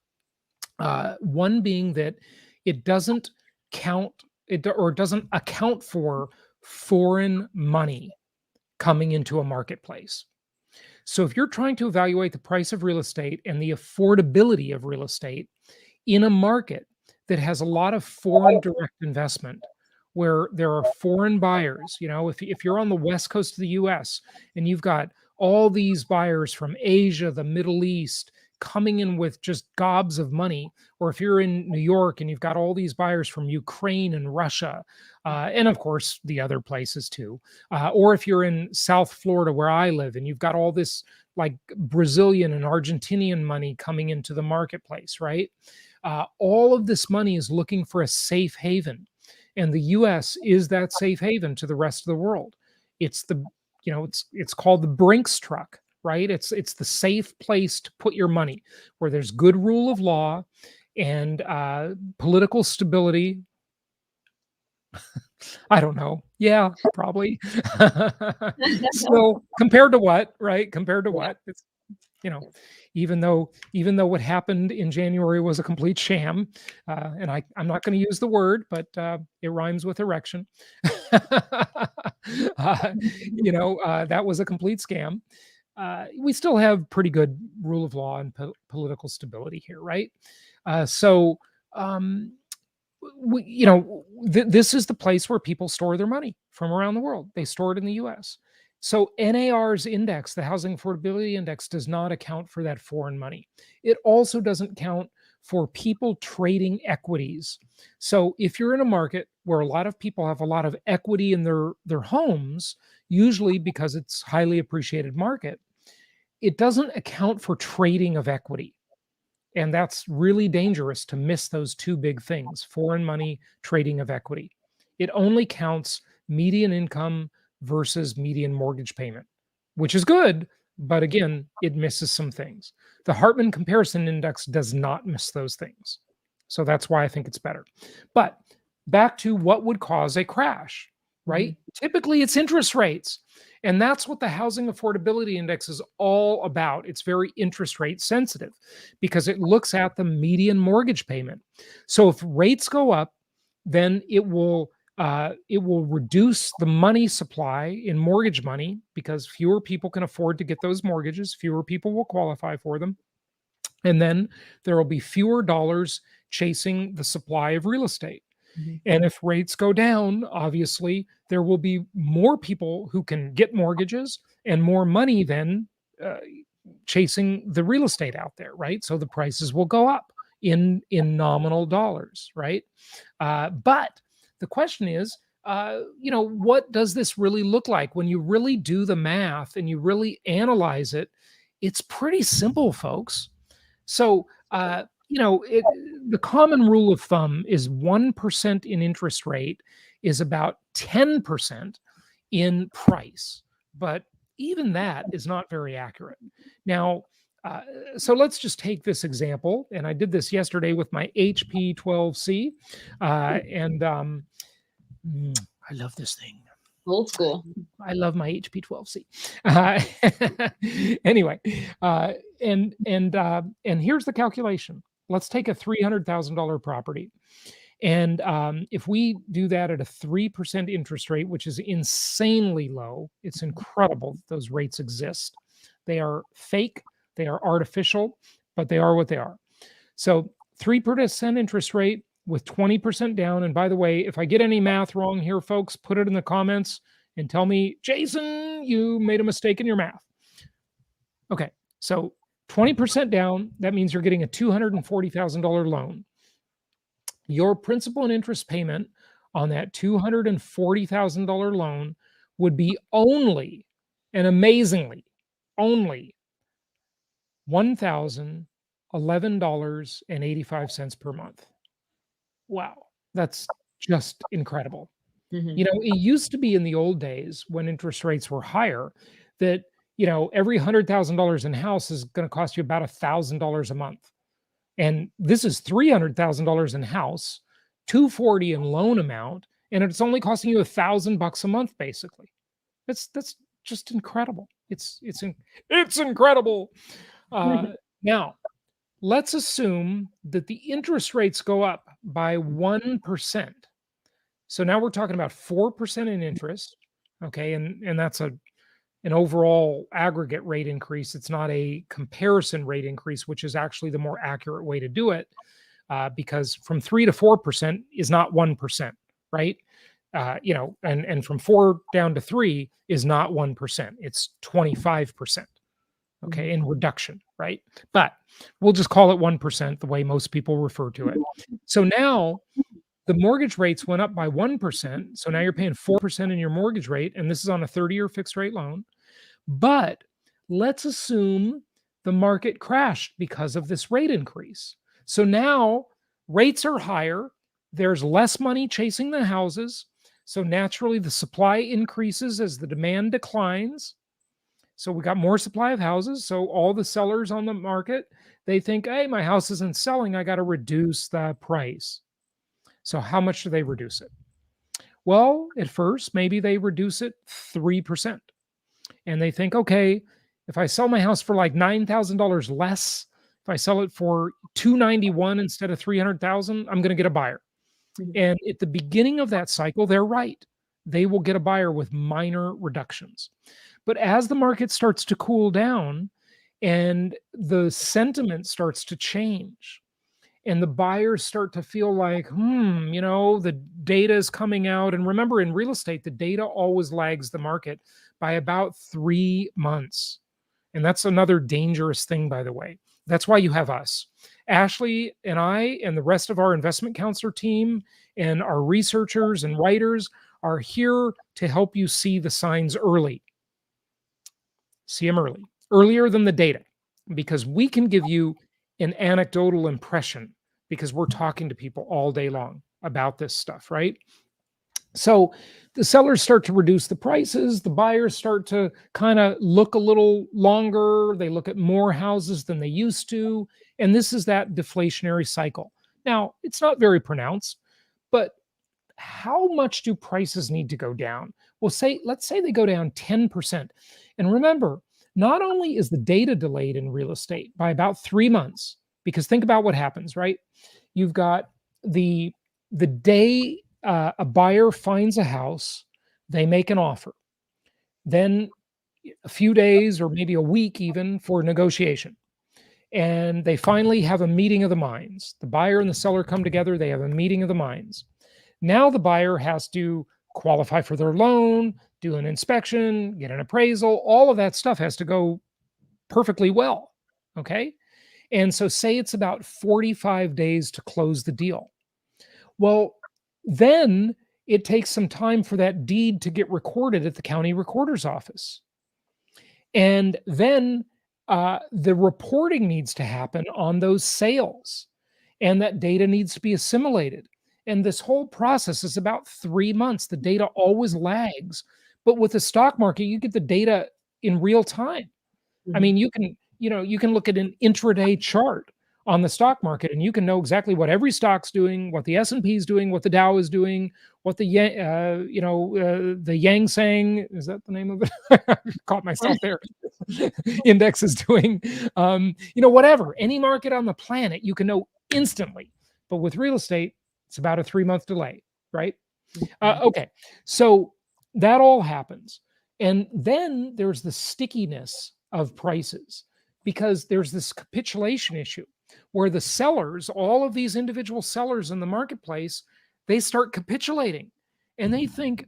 One being that it doesn't doesn't account for foreign money coming into a marketplace. So if you're trying to evaluate the price of real estate and the affordability of real estate in a market that has a lot of foreign direct investment, where there are foreign buyers, if you're on the West Coast of the US and you've got all these buyers from Asia, the Middle East, coming in with just gobs of money, or if you're in New York and you've got all these buyers from Ukraine and Russia, and of course the other places too, or if you're in South Florida where I live and you've got all this like Brazilian and Argentinian money coming into the marketplace, right? All of this money is looking for a safe haven, and the U.S. is that safe haven to the rest of the world. It's it's called the Brinks truck, right? It's the safe place to put your money, where there's good rule of law and political stability. I don't know. Yeah, probably. So compared to what, right? Compared to what? It's, even though what happened in January was a complete sham, and I'm not going to use the word, but it rhymes with erection. That was a complete scam. We still have pretty good rule of law and political stability here, right? This is the place where people store their money from around the world. They store it in the U.S. So NAR's index, the Housing Affordability Index, does not account for that foreign money. It also doesn't count for people trading equities. So if you're in a market where a lot of people have a lot of equity in their homes, usually because it's highly appreciated market, it doesn't account for trading of equity. And that's really dangerous to miss those two big things: foreign money, trading of equity. It only counts median income versus median mortgage payment, which is good, but again, it misses some things. The Hartman Comparison Index does not miss those things. So that's why I think it's better. But back to what would cause a crash, right? Typically, it's interest rates. And that's what the Housing Affordability Index is all about. It's very interest rate sensitive because it looks at the median mortgage payment. So if rates go up, then it will reduce the money supply in mortgage money because fewer people can afford to get those mortgages, fewer people will qualify for them. And then there will be fewer dollars chasing the supply of real estate. And if rates go down, obviously, there will be more people who can get mortgages and more money then uh, chasing the real estate out there, right? So the prices will go up in nominal dollars, right? But the question is, what does this really look like when you really do the math and you really analyze it? It's pretty simple, folks. So, the common rule of thumb is 1% in interest rate is about 10% in price. But even that is not very accurate. Now, so let's just take this example. And I did this yesterday with my HP 12C. I love this thing. Old school. I love my HP 12C. Anyway, and here's the calculation. Let's take a $300,000 property. And if we do that at a 3% interest rate, which is insanely low, it's incredible that those rates exist. They are fake, they are artificial, but they are what they are. So 3% interest rate with 20% down. And by the way, if I get any math wrong here, folks, put it in the comments and tell me, Jason, you made a mistake in your math. Okay, so 20% down, that means you're getting a $240,000 loan. Your principal and interest payment on that $240,000 loan would be only, and amazingly, only $1,011.85 per month. Wow, that's just incredible. It used to be in the old days when interest rates were higher that, every $100,000 in house is going to cost you about $1,000 a month. And this is $300,000 in house, $240 in loan amount, and it's only costing you $1,000 a month, basically. That's just incredible. It's incredible. Now, let's assume that the interest rates go up by 1%. So now we're talking about 4% in interest, okay, and that's an overall aggregate rate increase. It's not a comparison rate increase, which is actually the more accurate way to do it, because from 3 to 4% is not 1%, right? And from 4 down to 3 is not 1%. It's 25%, okay, in reduction, right? But we'll just call it 1%, the way most people refer to it. So now the mortgage rates went up by 1%. So now you're paying 4% in your mortgage rate, and this is on a 30-year fixed rate loan. But let's assume the market crashed because of this rate increase. So now rates are higher. There's less money chasing the houses. So naturally the supply increases as the demand declines. So we got more supply of houses. So all the sellers on the market, they think, hey, my house isn't selling. I got to reduce the price. So how much do they reduce it? Well, at first, maybe they reduce it 3%. And they think, okay, if I sell my house for like $9,000 less, if I sell it for $291 instead of $300,000, I'm going to get a buyer. And at the beginning of that cycle, they're right. They will get a buyer with minor reductions. But as the market starts to cool down and the sentiment starts to change, and the buyers start to feel like, the data is coming out. And remember, in real estate, the data always lags the market by about 3 months. And that's another dangerous thing, by the way. That's why you have us. Ashley and I and the rest of our investment counselor team and our researchers and writers are here to help you see the signs early. See them early, earlier than the data, because we can give you an anecdotal impression because we're talking to people all day long about this stuff, right? So the sellers start to reduce the prices. The buyers start to kind of look a little longer. They look at more houses than they used to. And this is that deflationary cycle. Now, it's not very pronounced, but how much do prices need to go down? Well, let's say they go down 10%. And remember, not only is the data delayed in real estate by about 3 months, because think about what happens, right? You've got the day a buyer finds a house, they make an offer. Then a few days or maybe a week even for negotiation. And they finally have a meeting of the minds. The buyer and the seller come together, they have a meeting of the minds. Now the buyer has to qualify for their loan, do an inspection, get an appraisal. All of that stuff has to go perfectly well. Okay. And so, say it's about 45 days to close the deal. Well, then it takes some time for that deed to get recorded at the county recorder's office. And then the reporting needs to happen on those sales, and that data needs to be assimilated. And this whole process is about 3 months. The data always lags. But with the stock market, you get the data in real time. I mean, you can look at an intraday chart on the stock market, and you can know exactly what every stock's doing, what the S&P is doing, what the Dow is doing, what the the Yang Sang, is that the name of it? I caught myself there. Index is doing, whatever. Any market on the planet, you can know instantly. But with real estate, it's about a 3-month delay, right? Okay, so that all happens. And then there's the stickiness of prices, because there's this capitulation issue where the sellers, all of these individual sellers in the marketplace, they start capitulating and they think,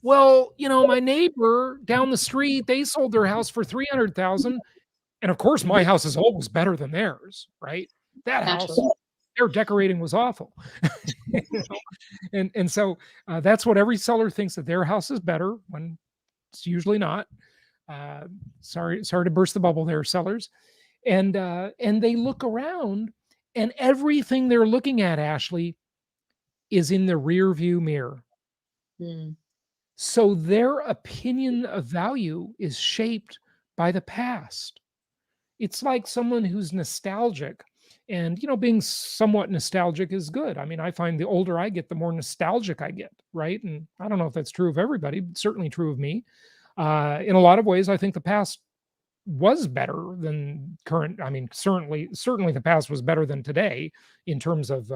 well, my neighbor down the street, they sold their house for 300,000. And of course, my house is always better than theirs, right? That house, their decorating was awful. And so that's what every seller thinks, that their house is better, when it's usually not. Sorry to burst the bubble there, sellers. And they look around, and everything they're looking at, Ashley, is in the rear view mirror. So their opinion of value is shaped by the past. It's like someone who's nostalgic, and being somewhat nostalgic is good. I mean, I find the older I get, the more nostalgic I get, right? And I don't know if that's true of everybody, but certainly true of me. In a lot of ways, I think the past was better than current. I mean, certainly the past was better than today in terms of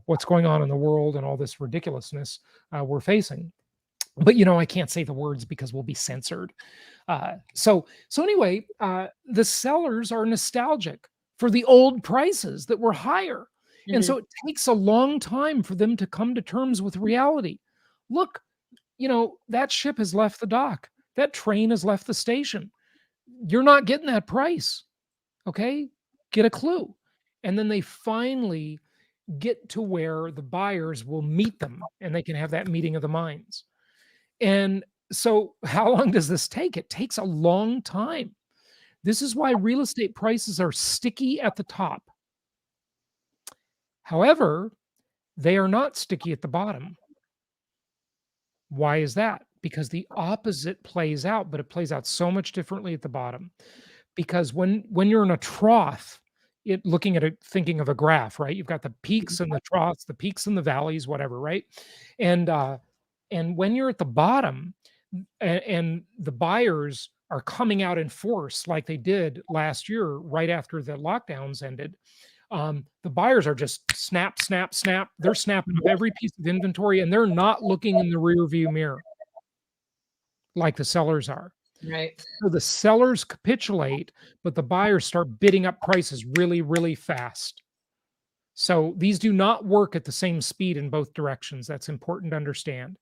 what's going on in the world and all this ridiculousness we're facing. But I can't say the words because we'll be censored. So anyway, the sellers are nostalgic for the old prices that were higher. And so it takes a long time for them to come to terms with reality. Look, that ship has left the dock. That train has left the station. You're not getting that price. Okay? Get a clue. And then they finally get to where the buyers will meet them, and they can have that meeting of the minds. And so how long does this take? It takes a long time. This is why real estate prices are sticky at the top. However, they are not sticky at the bottom. Why is that? Because the opposite plays out, but it plays out so much differently at the bottom. Because when you're in a trough, thinking of a graph, right? You've got the peaks and the troughs, the peaks and the valleys, whatever, right? And when you're at the bottom, and the buyers are coming out in force like they did last year, right after the lockdowns ended, the buyers are just snap, snap, snap. They're snapping up every piece of inventory, and they're not looking in the rear view mirror like the sellers are. Right. So the sellers capitulate, but the buyers start bidding up prices really, really fast. So these do not work at the same speed in both directions. That's important to understand.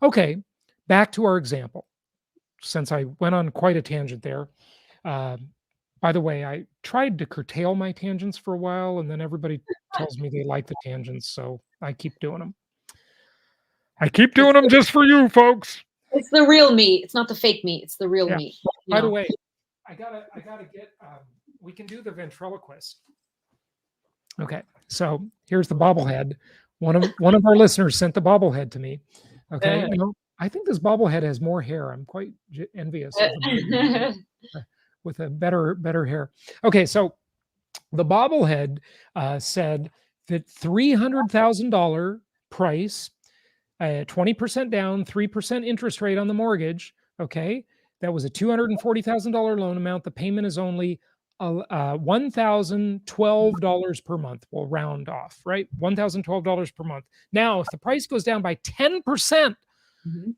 Okay, back to our example, since I went on quite a tangent there. By the way, I tried to curtail my tangents for a while, and then everybody tells me they like the tangents, so I keep doing them. I keep doing them just for you, folks. It's the real meat. It's not the fake meat. It's the real meat. By the way, I gotta get. We can do the ventriloquist. Okay, so here's the bobblehead. One of our listeners sent the bobblehead to me. Okay, I think this bobblehead has more hair. I'm quite envious of them with a better hair. Okay, so the bobblehead said that $300,000 price 20% down, 3% interest rate on the mortgage. Okay. That was a $240,000 loan amount. The payment is only $1,012 per month. We'll round off, right? $1,012 per month. Now, if the price goes down by 10%,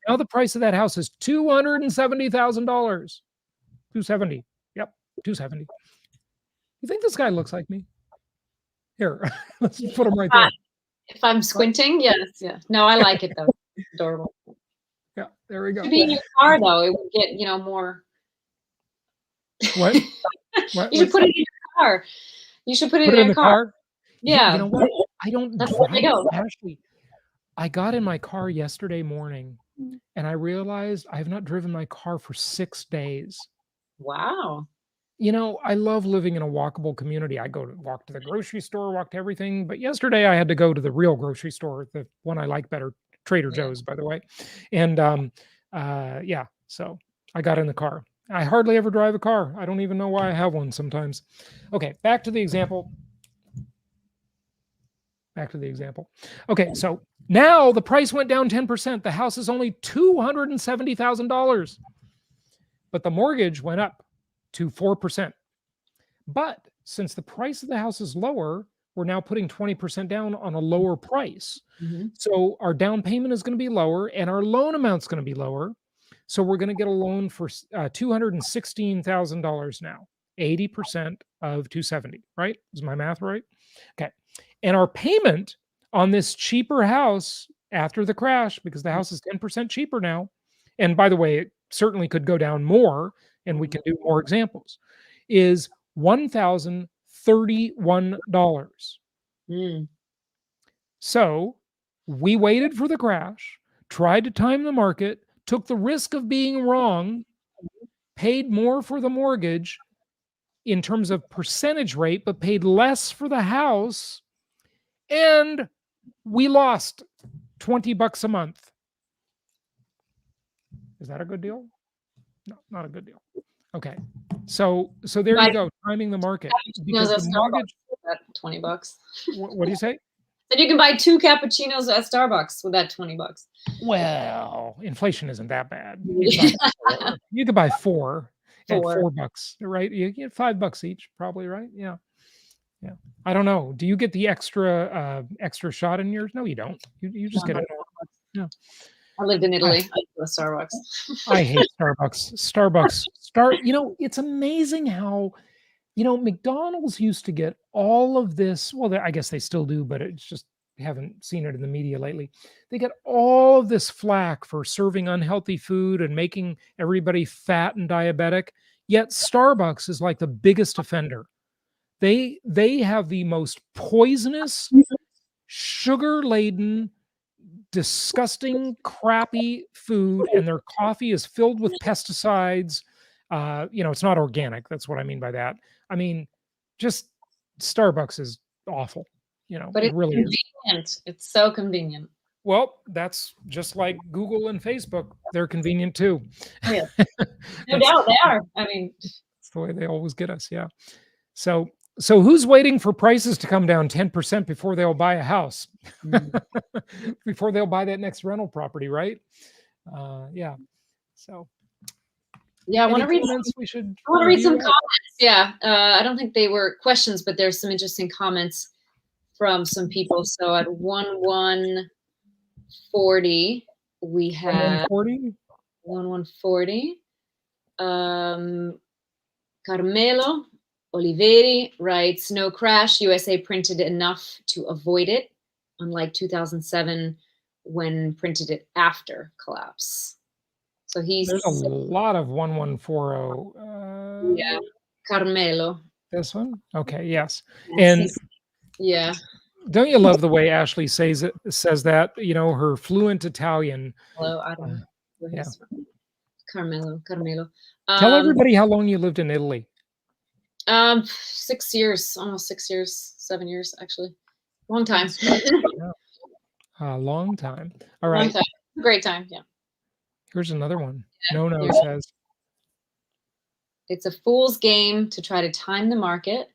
now the price of that house is $270,000. 270. Yep, 270. You think this guy looks like me? Here, let's put him right there. If I'm squinting, yes, yeah. No, I like it though. Adorable. Yeah, there we go. To be in your car though, it would get, you know, more. What? You should put it in your car. You should put it in the your car. Yeah. You know what? I don't That's where they go. Actually, I got in my car yesterday morning and I realized I have not driven my car for 6 days. Wow. You know, I love living in a walkable community. I walk to the grocery store, walk to everything. But yesterday I had to go to the real grocery store, the one I like better, Trader Joe's, by the way. And yeah, so I got in the car. I hardly ever drive a car. I don't even know why I have one sometimes. Okay, back to the example. Okay, so now the price went down 10%. The house is only $270,000. But the mortgage went up to 4%. But since the price of the house is lower, we're now putting 20% down on a lower price. So our down payment is going to be lower and our loan amount is going to be lower. So we're going to get a loan for $216,000 now, 80% of 270, right? Is my math right? Okay. And our payment on this cheaper house after the crash, because the house is 10% cheaper now, and by the way, it certainly could go down more, and we can do more examples, is $1,031. So we waited for the crash, tried to time the market, took the risk of being wrong, paid more for the mortgage in terms of percentage rate, but paid less for the house, and we lost $20 a month. Is that a good deal? No, not a good deal. Okay. So there you go, timing the market. Because the mortgage, $20. What do you say? Then you can buy 2 cappuccinos at Starbucks with that $20. Well, inflation isn't that bad. You could buy 4 at $4, right? You get $5 each, probably, right? Yeah. Yeah. I don't know. Do you get the extra shot in yours? No, you don't. You just get it. Yeah. I lived in Italy. I go to Starbucks. I hate Starbucks. You know, it's amazing how, you know, McDonald's used to get all of this. Well, I guess they still do, but it's just haven't seen it in the media lately. They get all of this flack for serving unhealthy food and making everybody fat and diabetic. Yet Starbucks is like the biggest offender. They have the most poisonous, sugar-laden, disgusting, crappy food, and their coffee is filled with pesticides. You know, it's not organic. That's what I mean by that. I mean, just Starbucks is awful. You know, but it's really convenient. is. It's so convenient. Well, that's just like Google and Facebook. They're convenient too. Oh, yeah. No doubt they are. I mean, it's the way they always get us. Yeah. So who's waiting for prices to come down 10% before they'll buy a house? Before they'll buy that next rental property, right? Yeah. So. Yeah, I want to read some comments. Yeah, I don't think they were questions, but there's some interesting comments from some people. So at 1140, we have 1140. Carmelo Oliveri writes, no crash, USA printed enough to avoid it, unlike 2007 when printed it after collapse. So there's a lot of 1140. Yeah, Carmelo. This one? Okay, yes. And yeah. Don't you love the way Ashley says that? You know, her fluent Italian. Hello, I don't know. Yeah. Carmelo. Tell everybody how long you lived in Italy. 6 years, almost 6 years, 7 years, actually. Long time. A long time. All right. Great time, yeah. Here's another one. No says. It's a fool's game to try to time the market.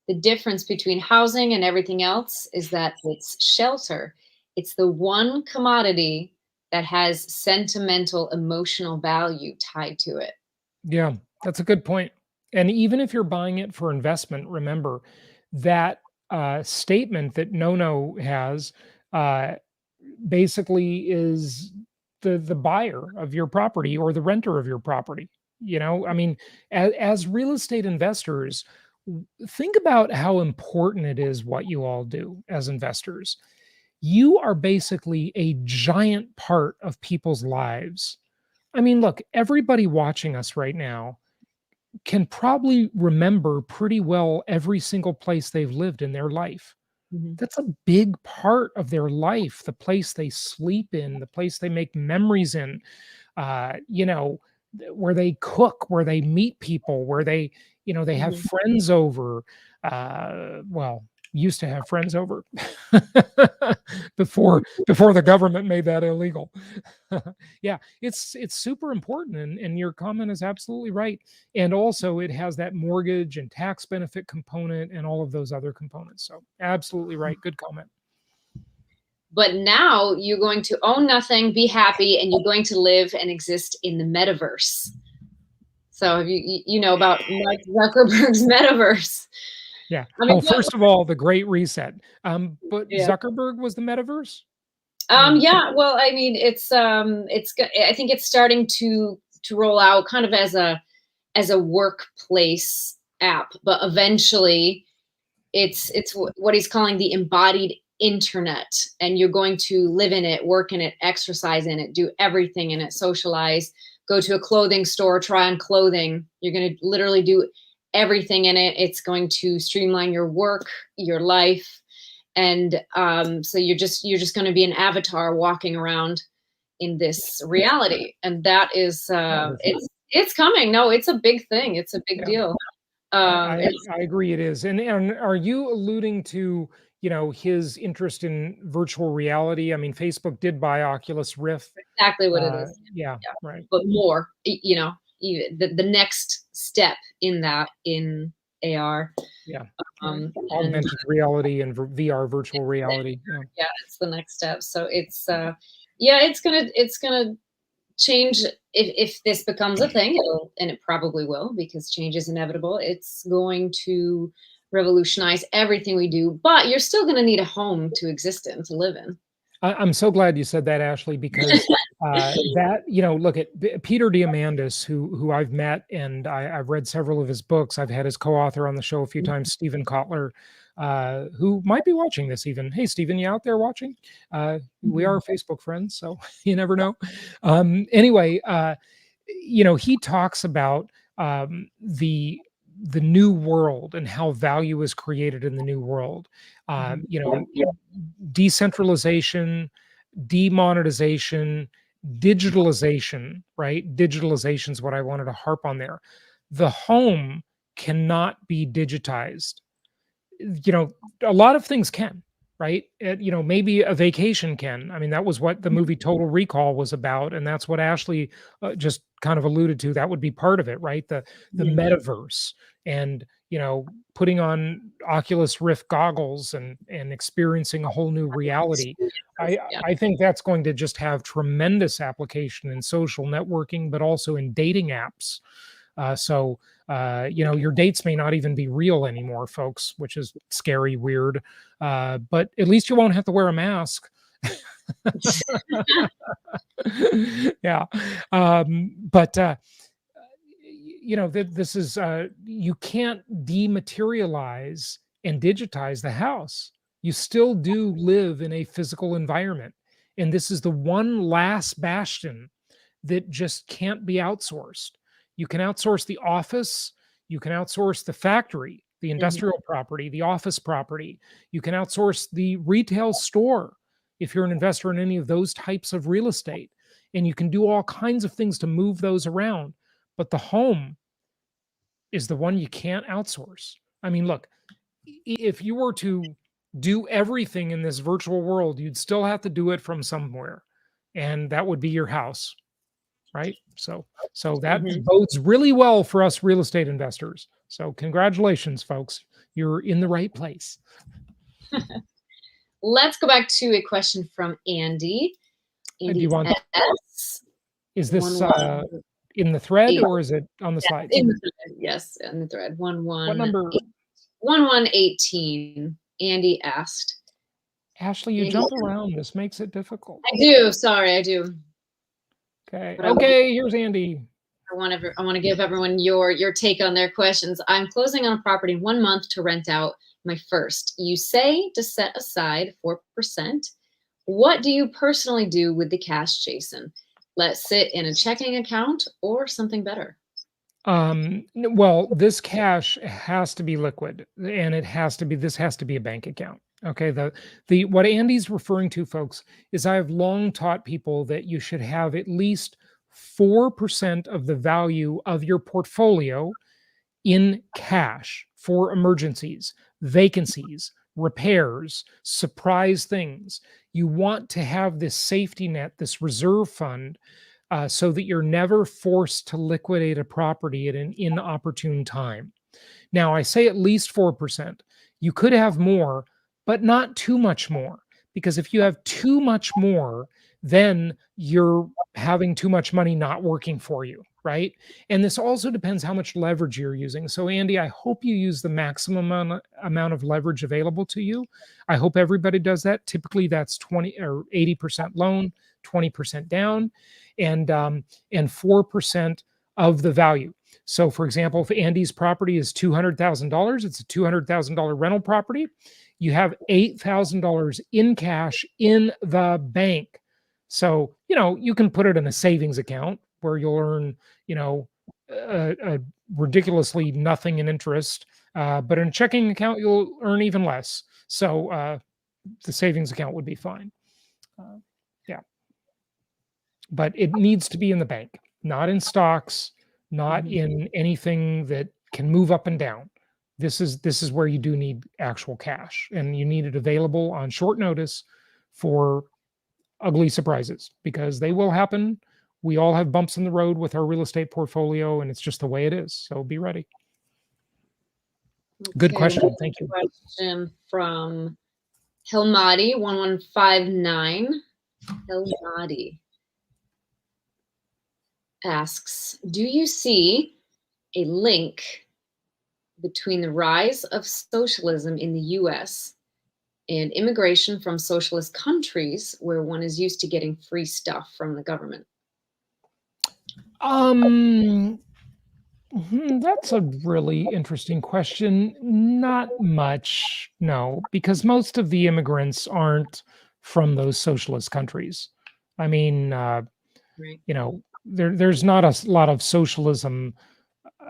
The difference between housing and everything else is that it's shelter. It's the one commodity that has sentimental, emotional value tied to it. Yeah, that's a good point. And even if you're buying it for investment, remember that statement that No has uh, basically is the buyer of your property or the renter of your property. I mean, as real estate investors, think about how important it is what you all do as investors. You are basically a giant part of people's lives. I mean, look, everybody watching us right now can probably remember pretty well every single place they've lived in their life. Mhm. That's a big part of their life, the place they sleep in, the place they make memories in, where they cook, where they meet people, where they have Mhm. friends over. Well, used to have friends over before the government made that illegal. Yeah, it's super important, and your comment is absolutely right. And also, it has that mortgage and tax benefit component, and all of those other components. So, absolutely right. Good comment. But now you're going to own nothing, be happy, and you're going to live and exist in the metaverse. So you know about Mark Zuckerberg's metaverse. Yeah. I mean, Well, first of all, the Great Reset. But yeah. Zuckerberg was the metaverse. I mean, Yeah. Well, I mean, I think it's starting to roll out kind of as a workplace app, but eventually it's what he's calling the embodied internet, and you're going to live in it, work in it, exercise in it, do everything in it, socialize, go to a clothing store, try on clothing. You're going to literally do everything in it. It's going to streamline your work, your life, and so you're just going to be an avatar walking around in this reality, and that is it's coming. No, it's a big thing. It's a big yeah. deal. I agree it is. And are you alluding to, his interest in virtual reality? I mean, Facebook did buy Oculus Rift. Exactly what it is. Yeah, Yeah, right. but more, the next step in that in AR. Yeah. Right. And Augmented reality and VR virtual reality. Yeah. yeah, it's the next step. So yeah, it's gonna change if this becomes a thing, and it probably will, because change is inevitable. It's going to revolutionize everything we do, but you're still going to need a home to exist in, to live in. I'm so glad you said that, Ashley, because that, look at Peter Diamandis, who I've met, and I've read several of his books. I've had his co-author on the show a few times, Stephen Kotler, who might be watching this even. Hey, Stephen, you out there watching? We are Facebook friends, so you never know. Anyway, he talks about the new world and how value is created in the new world. Decentralization, demonetization, digitalization, right? Digitalization is what I wanted to harp on there. The home cannot be digitized. A lot of things can, right? Maybe a vacation can. I mean, that was what the movie Total Recall was about, and that's what Ashley just kind of alluded to. That would be part of it, right? The metaverse, and putting on Oculus Rift goggles and experiencing a whole new reality. I think that's going to just have tremendous application in social networking, but also in dating apps. Your dates may not even be real anymore, folks, which is scary, weird. But at least you won't have to wear a mask. Yeah. This is, you can't dematerialize and digitize the house. You still do live in a physical environment. And this is the one last bastion that just can't be outsourced. You can outsource the office, you can outsource the factory, the industrial property, the office property. You can outsource the retail store if you're an investor in any of those types of real estate. And you can do all kinds of things to move those around. But the home is the one you can't outsource. I mean, look, if you were to do everything in this virtual world, you'd still have to do it from somewhere. And that would be your house, right? So that bodes really well for us real estate investors. So congratulations, folks. You're in the right place. let's go back to a question from Andy. Do Andy you want? S. Is this 118. in the thread or is it on the Yes, slides? in the thread. Yes, in the thread. What number? 1118. Andy asked. Ashley, you Andy, jump around. This makes it difficult. I do. Sorry, I do. Okay. But Okay. Here's Andy. I want to give everyone your take on their questions. I'm closing on a property in 1 month to rent out my first. You say to set aside 4%. What do you personally do with the cash, Jason? Let sit in a checking account or something better? Well, this cash has to be liquid and this has to be a bank account. Okay. What Andy's referring to, folks, is I've long taught people that you should have at least 4% of the value of your portfolio in cash for emergencies, vacancies, repairs, surprise things. You want to have this safety net, this reserve fund, so that you're never forced to liquidate a property at an inopportune time. Now, I say at least 4%. You could have more, but not too much more. Because if you have too much more, then you're having too much money not working for you, right? And this also depends how much leverage you're using. So, Andy, I hope you use the maximum amount of leverage available to you. I hope everybody does that. Typically, that's 20 or 80% loan, 20% down, and 4% of the value. So, for example, if Andy's property is $200,000, it's a $200,000 rental property. You have $8,000 in cash in the bank. So, you can put it in a savings account where you'll earn, a ridiculously nothing in interest. But in a checking account, you'll earn even less. So, the savings account would be fine. Yeah. But it needs to be in the bank, not in stocks, not in anything that can move up and down. This is where you do need actual cash, and you need it available on short notice for ugly surprises, because they will happen. We all have bumps in the road with our real estate portfolio, and it's just the way it is. So be ready. Good question. Thank you. Question from Hilmati 1159. Hilmati asks, do you see a link between the rise of socialism in the US and immigration from socialist countries where one is used to getting free stuff from the government? That's a really interesting question. Not much, no, because most of the immigrants aren't from those socialist countries. I mean, Right. there's not a lot of socialism.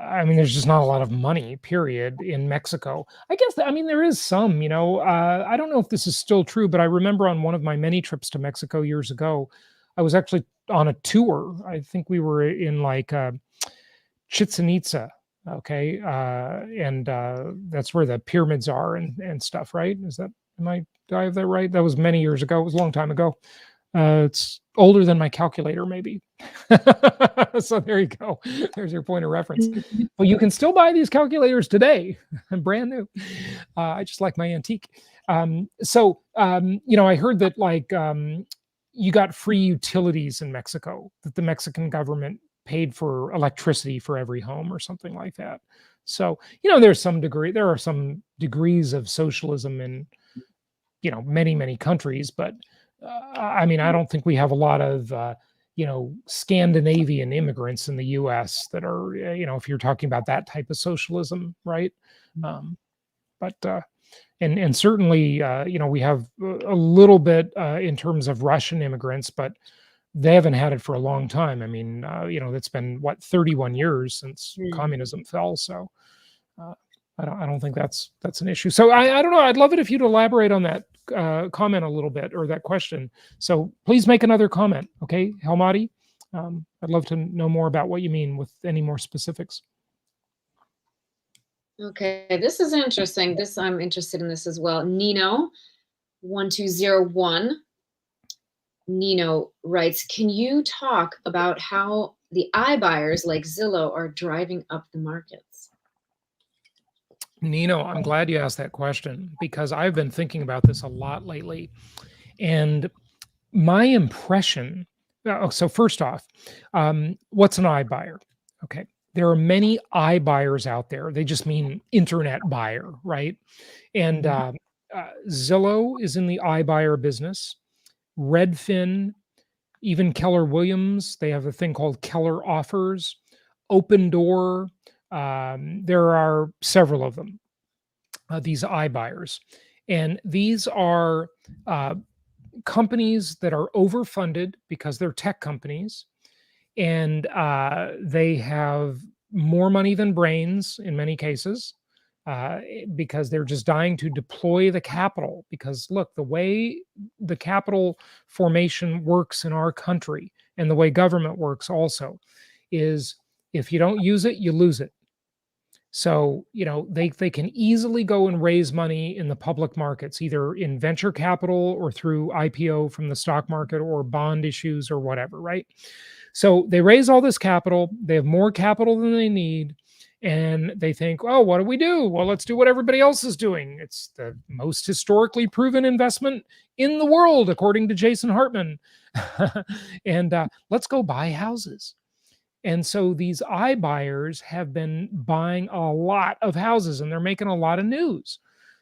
I mean, there's just not a lot of money, period, in Mexico. I guess, there is some, I don't know if this is still true, but I remember on one of my many trips to Mexico years ago, I was actually on a tour. I think we were in like Chichen Itza. Okay. And that's where the pyramids are and stuff, right? Do I have that right? That was many years ago. It was a long time ago. It's older than my calculator, maybe. So there you go. There's your point of reference. But you can still buy these calculators today, brand new. I just like my antique. I heard that you got free utilities in Mexico, that the Mexican government paid for electricity for every home or something like that. So, there are some degrees of socialism in, many, many countries, but I don't think we have a lot of, Scandinavian immigrants in the U.S. that are, if you're talking about that type of socialism, right? And certainly, we have a little bit in terms of Russian immigrants, but they haven't had it for a long time. It's been 31 years since communism fell. So I don't think that's an issue. So I don't know. I'd love it if you'd elaborate on that comment a little bit, or that question. So please make another comment. Okay, Helmati. I'd love to know more about what you mean with any more specifics. Okay, this is interesting. I'm interested in this as well. Nino 1201. Nino writes, can you talk about how the iBuyers like Zillow are driving up the markets? Nino, I'm glad you asked that question because I've been thinking about this a lot lately. And my impression, so first off, what's an iBuyer? Okay. There are many iBuyers out there. They just mean internet buyer, right? And Zillow is in the iBuyer business. Redfin, even Keller Williams, they have a thing called Keller Offers. Open Door, there are several of them, these iBuyers. And these are uh, companies that are overfunded because they're tech companies, and they have more money than brains in many cases, because they're just dying to deploy the capital. Because look, the way the capital formation works in our country and the way government works also is, if you don't use it, you lose it. So, they can easily go and raise money in the public markets, either in venture capital or through IPO from the stock market or bond issues or whatever, right? So they raise all this capital, they have more capital than they need, and they think, oh, what do we do? Well, let's do what everybody else is doing. It's the most historically proven investment in the world, according to Jason Hartman. And let's go buy houses. And so these iBuyers have been buying a lot of houses and they're making a lot of news.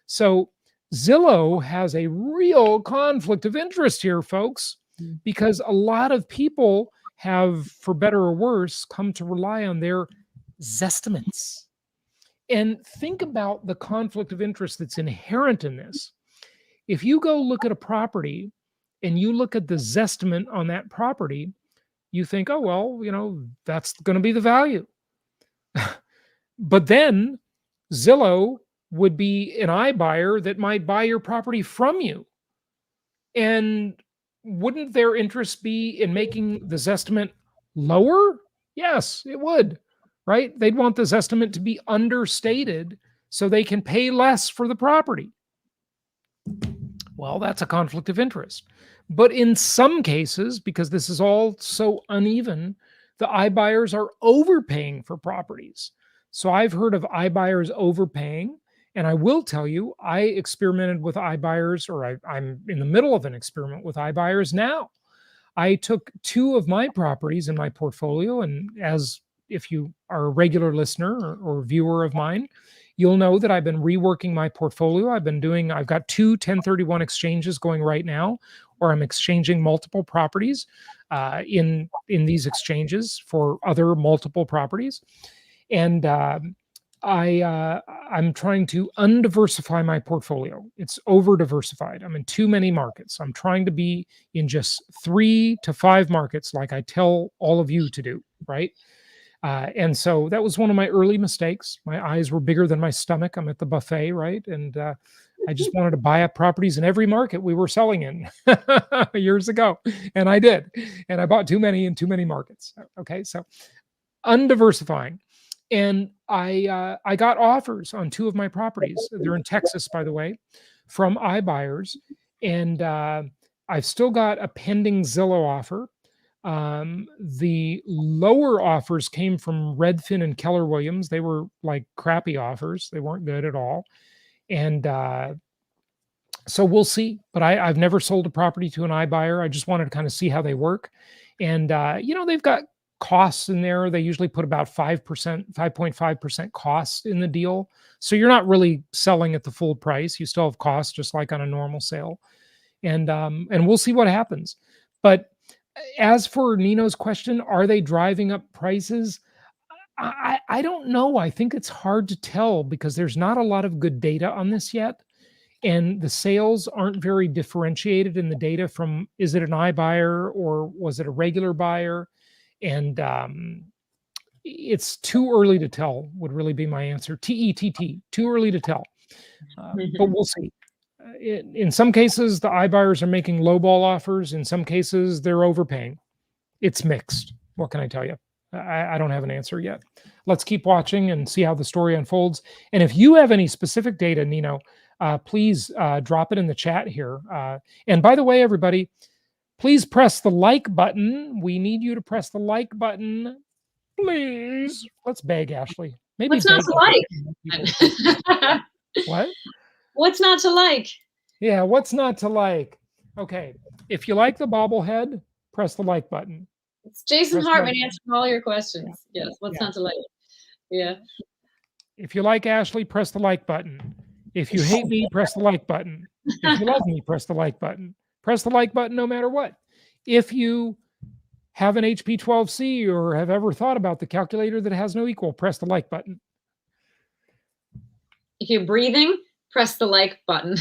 So Zillow has a real conflict of interest here, folks, because a lot of people have, for better or worse, come to rely on their Zestimates. And think about the conflict of interest that's inherent in this. If you go look at a property and you look at the Zestimate on that property, you think, oh, well, that's going to be the value. But then Zillow would be an iBuyer that might buy your property from you. And wouldn't their interest be in making the Zestimate lower? Yes, it would, right? They'd want the Zestimate to be understated so they can pay less for the property. Well, that's a conflict of interest. But in some cases, because this is all so uneven, the iBuyers are overpaying for properties. So I've heard of iBuyers overpaying. And I will tell you, I experimented with iBuyers, or I'm in the middle of an experiment with iBuyers now. I took two of my properties in my portfolio, and as if you are a regular listener or viewer of mine, you'll know that I've been reworking my portfolio. I've got two 1031 exchanges going right now, or I'm exchanging multiple properties in these exchanges for other multiple properties. And I'm trying to undiversify my portfolio. It's over diversified. I'm in too many markets. I'm trying to be in just 3 to 5 markets, like I tell all of you to do, right? And so that was one of my early mistakes. My eyes were bigger than my stomach. I'm at the buffet, right? And I just wanted to buy up properties in every market we were selling in years ago. And I did. And I bought too many in too many markets. Okay. So undiversifying. And I got offers on 2 of my properties. They're in Texas, by the way, from iBuyers. And I've still got a pending Zillow offer. The lower offers came from Redfin and Keller Williams. They were like crappy offers. They weren't good at all. And so we'll see. But I've never sold a property to an iBuyer. I just wanted to kind of see how they work. And, they've got costs in there. They usually put about 5%, 5.5% cost in the deal. So you're not really selling at the full price. You still have costs, just like on a normal sale. And we'll see what happens. But as for Nino's question, are they driving up prices? I don't know. I think it's hard to tell because there's not a lot of good data on this yet. And the sales aren't very differentiated in the data from, is it an iBuyer or was it a regular buyer? And it's too early to tell, would really be my answer. TETT, too early to tell. But we'll see. In some cases, the iBuyers are making lowball offers. In some cases, they're overpaying. It's mixed. What can I tell you? I don't have an answer yet. Let's keep watching and see how the story unfolds. And if you have any specific data, Nino, please drop it in the chat here. And by the way, everybody, please press the like button. We need you to press the like button, please. Let's beg Ashley. Maybe What's not to like? What? What's not to like? Yeah, what's not to like? Okay, if you like the bobblehead, press the like button. It's Jason Press Hartman like. answering all your Yeah. questions. Yes, what's Yeah. not to like? Yeah. If you like Ashley, press the like button. If you hate me, press the like button. If you love me, press the like button. Press the like button no matter what. If you have an HP12C or have ever thought about the calculator that has no equal, press the like button. If you're breathing, press the like button.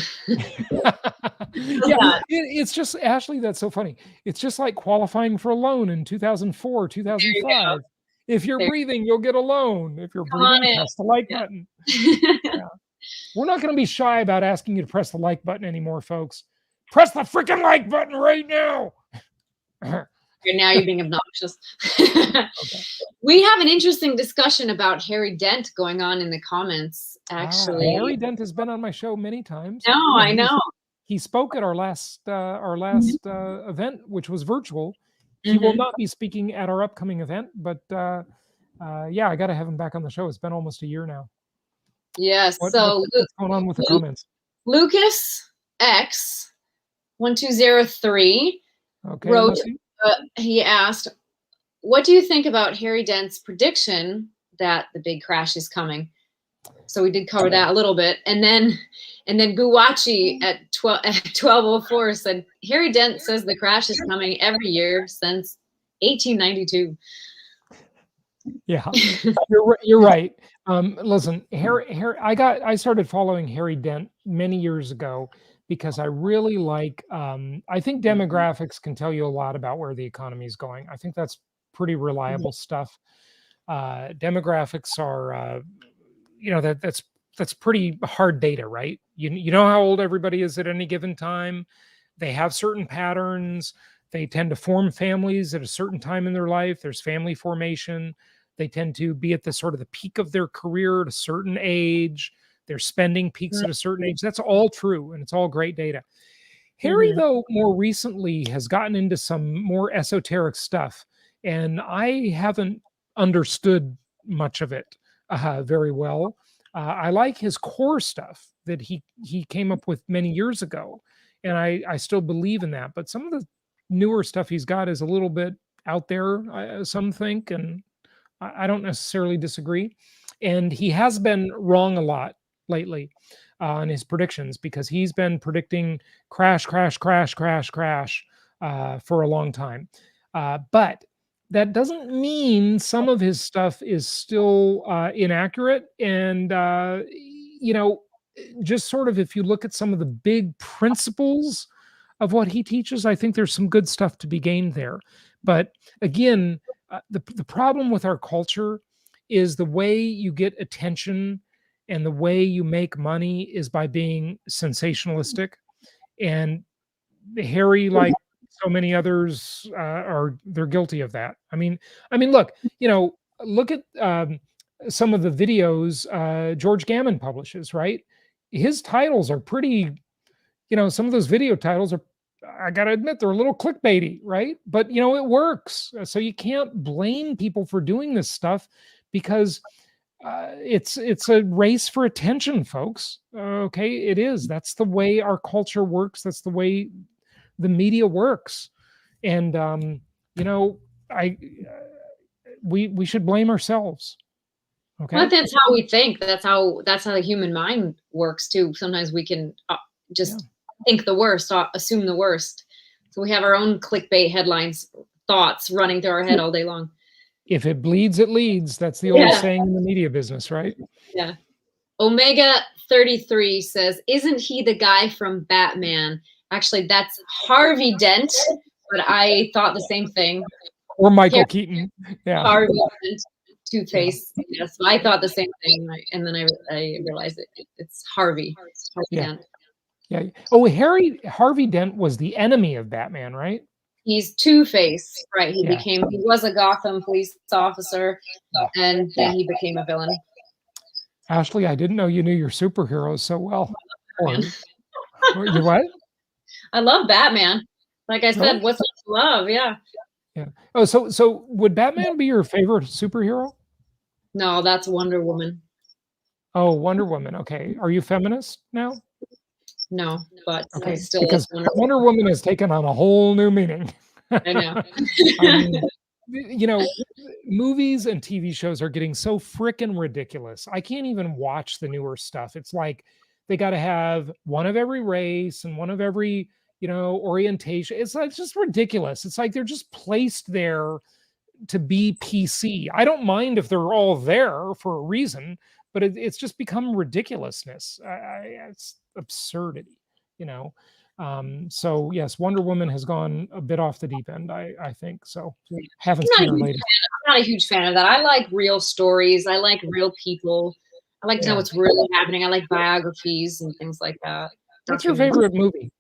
Yeah, it's just, Ashley, that's so funny. It's just like qualifying for a loan in 2004, 2005. If you're breathing, you'll get a loan. If you're breathing, press the like button. Yeah. We're not going to be shy about asking you to press the like button anymore, folks. Press the freaking like button right now. Now you're being obnoxious. Okay. We have an interesting discussion about Harry Dent going on in the comments, actually. Harry Dent has been on my show many times. No, I know. He spoke at our last event, which was virtual. He will not be speaking at our upcoming event, but yeah, I got to have him back on the show. It's been almost a year now. Yes. What's going on with the comments? Lucas X 1203 wrote. He asked, "What do you think about Harry Dent's prediction that the big crash is coming?" So we did cover that a little bit, and then Guwachi at 1204 said, "Harry Dent says the crash is coming every year since 1892." Yeah, you're right. Listen, I started following Harry Dent many years ago because I really like, I think demographics can tell you a lot about where the economy is going. I think that's pretty reliable stuff. Demographics are, that's pretty hard data, right? You know how old everybody is at any given time. They have certain patterns. They tend to form families at a certain time in their life. There's family formation. They tend to be at the sort of the peak of their career at a certain age. Their spending peaks at a certain age. That's all true, and it's all great data. Harry, though, more recently has gotten into some more esoteric stuff, and I haven't understood much of it very well. I like his core stuff that he came up with many years ago, and I still believe in that. But some of the newer stuff he's got is a little bit out there, some think, and I don't necessarily disagree. And he has been wrong a lot lately on his predictions because he's been predicting crash for a long time. But that doesn't mean some of his stuff is still inaccurate. And, just sort of if you look at some of the big principles of what he teaches, I think there's some good stuff to be gained there. But again, the problem with our culture is the way you get attention and the way you make money is by being sensationalistic. And Harry, like so many others, they're guilty of that. I mean, look, look at some of the videos George Gammon publishes, right? His titles are pretty, some of those video titles are, I got to admit, they're a little clickbaity, right? But, it works. So you can't blame people for doing this stuff because it's a race for attention, folks. Okay, it is. That's the way our culture works. That's the way the media works. And, we should blame ourselves. Okay. But that's how we think. That's how the human mind works too. Sometimes we can just think the worst, assume the worst. So we have our own clickbait headlines, thoughts running through our head all day long. If it bleeds, it leads. That's the old saying in the media business, right? Yeah. Omega 33 says, "Isn't he the guy from Batman?" Actually, that's Harvey Dent, but I thought the same thing. Or Michael Keaton. Yeah. Harvey Dent, Two-Face. Yes, I thought the same thing, and then I realized it's Harvey Dent. Yeah. Oh, Harvey Dent was the enemy of Batman, right? He's Two-Face, right? He was a Gotham police officer, and then he became a villain. Ashley, I didn't know you knew your superheroes so well. You what? I love Batman. Like I said, what's not to love? Yeah. Yeah. Oh, so would Batman be your favorite superhero? No, that's Wonder Woman. Oh, Wonder Woman. Okay. Are you feminist now? No, but I Okay, still like because Wonder Woman. Wonder Woman has taken on a whole new meaning. I know. I mean, you know, movies and TV shows are getting so freaking ridiculous. I can't even watch the newer stuff. It's like they got to have one of every race and one of every, orientation. It's like just ridiculous. It's like they're just placed there to be PC. I don't mind if they're all there for a reason, but it's just become ridiculousness. It's absurdity, you know. So yes, Wonder Woman has gone a bit off the deep end. I think so. Haven't seen her latest. I'm not a huge fan of that. I like real stories. I like real people. I like to know what's really happening. I like biographies and things like that. What's your favorite movie?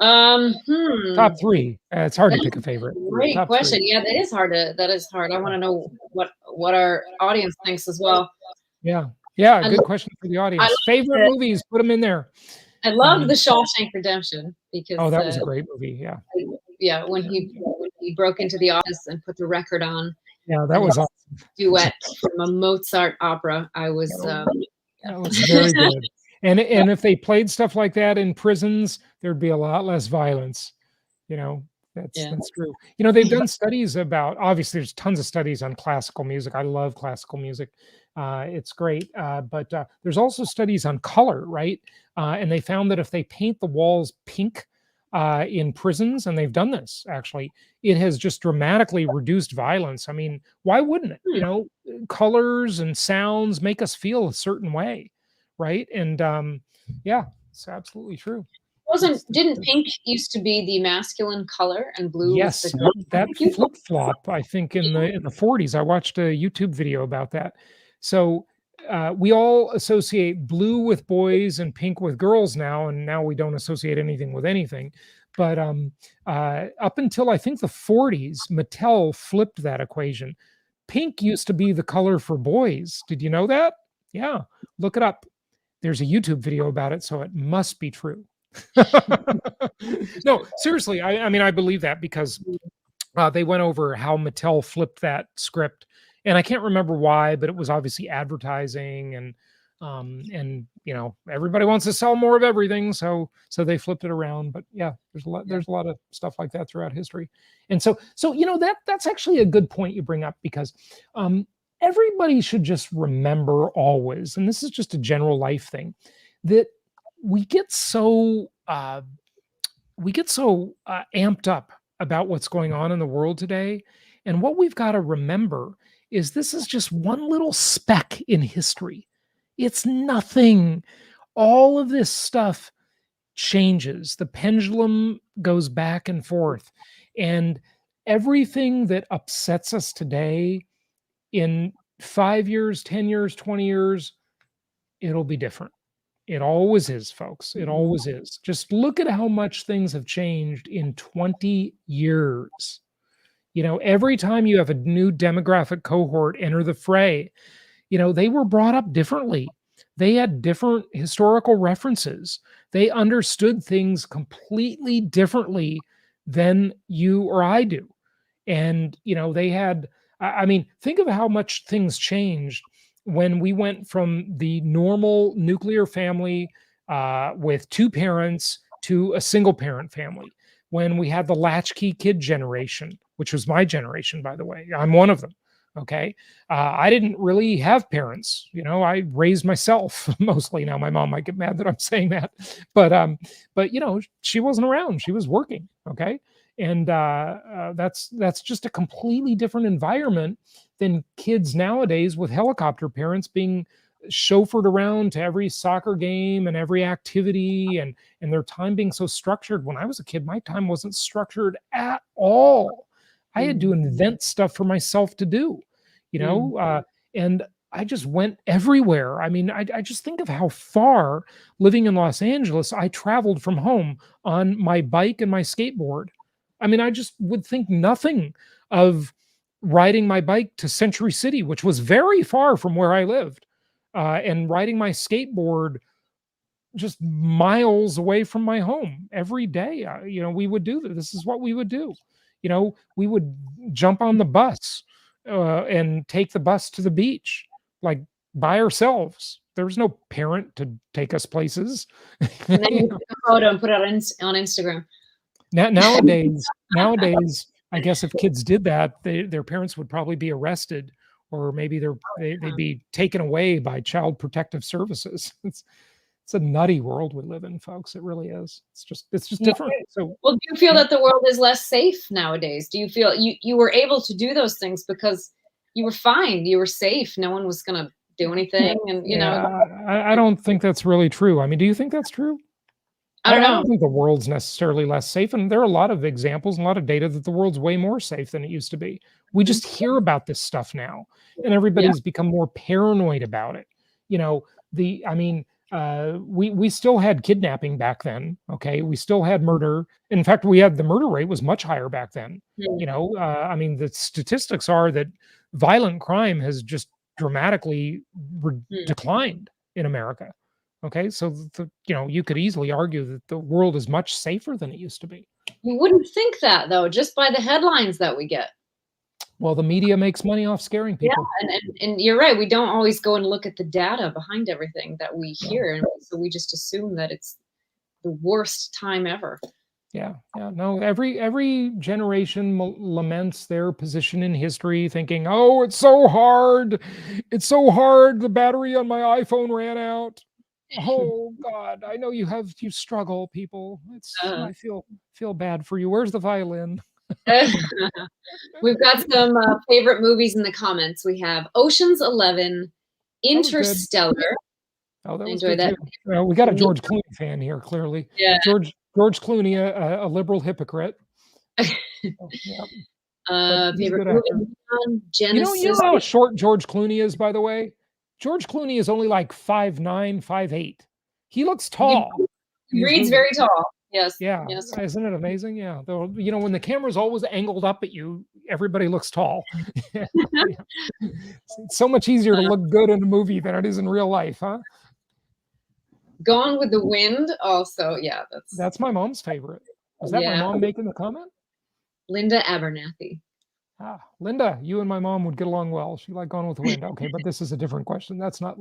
Top 3. It's hard to pick a favorite. Great Top question. 3. Yeah, that is hard. That is hard. I want to know what our audience thinks as well. Yeah. Good question for the audience. Favorite movies, put them in there. I loved The Shawshank Redemption because that was a great movie. Yeah. Yeah, when he broke into the office and put the record on. Yeah, that was awesome. Duet from a Mozart opera. I was that was very good. And if they played stuff like that in prisons, there'd be a lot less violence. That's true. They've done studies about, obviously there's tons of studies on classical music. I love classical music. It's great. But there's also studies on color, right? And they found that if they paint the walls pink in prisons, and they've done this actually, it has just dramatically reduced violence. I mean, why wouldn't it? Colors and sounds make us feel a certain way, right? And it's absolutely true. Didn't pink used to be the masculine color and blue? Yes, that flip flop. I think in the 40s, I watched a YouTube video about that. So we all associate blue with boys and pink with girls now, and now we don't associate anything with anything. But up until I think the 40s, Mattel flipped that equation. Pink used to be the color for boys. Did you know that? Yeah, look it up. There's a YouTube video about it, so it must be true. No, seriously, I mean, I believe that because they went over how Mattel flipped that script, and I can't remember why, but it was obviously advertising, and everybody wants to sell more of everything, so they flipped it around. But yeah, there's a lot of stuff like that throughout history, and so that's actually a good point you bring up, because everybody should just remember always, and this is just a general life thing, that we get so amped up about what's going on in the world today. And what we've got to remember is this is just one little speck in history. It's nothing. All of this stuff changes. The pendulum goes back and forth. And everything that upsets us today, in 5 years, 10 years, 20 years, it'll be different. It always is, folks. It always is. Just look at how much things have changed in 20 years. Every time you have a new demographic cohort enter the fray, they were brought up differently. They had different historical references. They understood things completely differently than you or I do. And, they had, I mean, think of how much things changed when we went from the normal nuclear family with 2 parents to a single parent family. When we had the latchkey kid generation, which was my generation, by the way. I'm one of them. Okay. I didn't really have parents. I raised myself mostly. Now my mom might get mad that I'm saying that, but she wasn't around. She was working. Okay. And that's just a completely different environment than kids nowadays, with helicopter parents being chauffeured around to every soccer game and every activity, and their time being so structured. When I was a kid, my time wasn't structured at all. I had to invent stuff for myself to do, and I just went everywhere. I mean, I just think of how far, living in Los Angeles, I traveled from home on my bike and my skateboard. I mean, I just would think nothing of riding my bike to Century City, which was very far from where I lived, and riding my skateboard just miles away from my home every day. We would do that. This is what we would do. We would jump on the bus and take the bus to the beach, like by ourselves. There was no parent to take us places. And then you take a photo and put it on Instagram. Nowadays, I guess if kids did that, their parents would probably be arrested, or maybe they'd be taken away by Child Protective Services. It's a nutty world we live in, folks. It really is. It's just different. So, well, do you feel that the world is less safe nowadays? Do you feel you were able to do those things because you were fine, you were safe, no one was going to do anything, and I don't think that's really true. I mean, do you think that's true? I don't know. I don't think the world's necessarily less safe, and there are a lot of examples and a lot of data that the world's way more safe than it used to be. We just hear about this stuff now, and everybody's become more paranoid about it. We still had kidnapping back then. Okay, we still had murder. In fact, the murder rate was much higher back then. The statistics are that violent crime has just dramatically declined in America. Okay, so you could easily argue that the world is much safer than it used to be. You wouldn't think that, though, just by the headlines that we get. Well, the media makes money off scaring people. Yeah, and you're right. We don't always go and look at the data behind everything that we hear, and so we just assume that it's the worst time ever. Yeah. No, every generation laments their position in history, thinking, "Oh, it's so hard. It's so hard. The battery on my iPhone ran out. Oh God, I know you struggle, people. I feel bad for you. Where's the violin?" We've got some favorite movies in the comments. We have Ocean's 11, Interstellar. Oh, that was good too. Well, we got a George Clooney fan here, clearly. Yeah. George Clooney, a liberal hypocrite. Favorite movie, Genesis. You know how short George Clooney is, by the way? George Clooney is only like 5'9", 5'8". He looks tall. He reads very tall. Yes. Yeah. Yes. Isn't it amazing? Yeah. Though, when the camera's always angled up at you, everybody looks tall. Yeah. It's so much easier to look good in a movie than it is in real life, huh? Gone with the Wind, also. Yeah, that's my mom's favorite. Was that my mom making the comment? Linda Abernathy. Linda, you and my mom would get along well. She liked Gone with the Wind. Okay, but this is a different question. That's not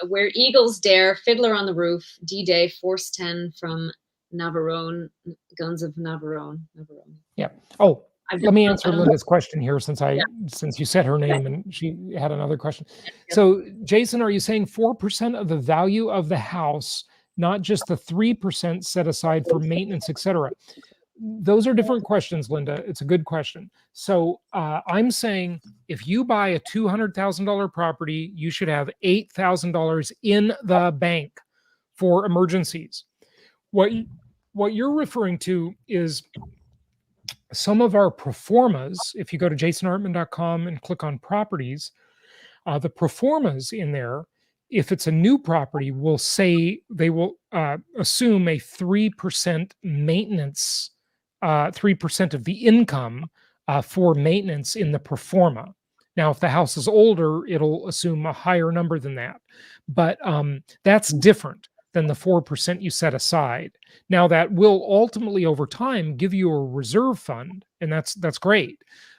Where Eagles Dare, Fiddler on the Roof, D-Day, Force 10 from Navarone, Guns of Navarone. Yeah. Oh, let me answer Linda's question here since you said her name and she had another question. So, Jason, are you saying 4% of the value of the house, not just the 3% set aside for maintenance, etc.? Those are different questions, Linda. It's a good question. So I'm saying if you buy a $200,000 property, you should have $8,000 in the bank for emergencies. What you're referring to is some of our proformas. If you go to jasonhartman.com and click on properties, the proformas in there, if it's a new property, will say they will assume a 3% maintenance, 3% of the income for maintenance in the proforma. Now, if the house is older, it'll assume a higher number than that. But that's different than the 4% you set aside. Now, that will ultimately, over time, give you a reserve fund, and that's great.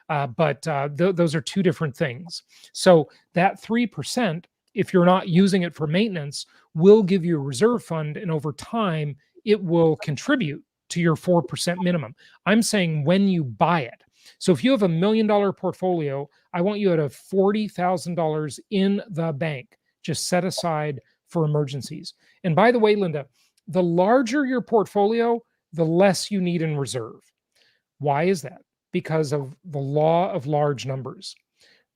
But those are two different things. So that 3%, if you're not using it for maintenance, will give you a reserve fund, and over time, it will contribute to your 4% minimum. I'm saying when you buy it. So if you have $1 million portfolio, I want you to have $40,000 in the bank, just set aside for emergencies. And by the way, Linda, the larger your portfolio, the less you need in reserve. Why is that? Because of the law of large numbers.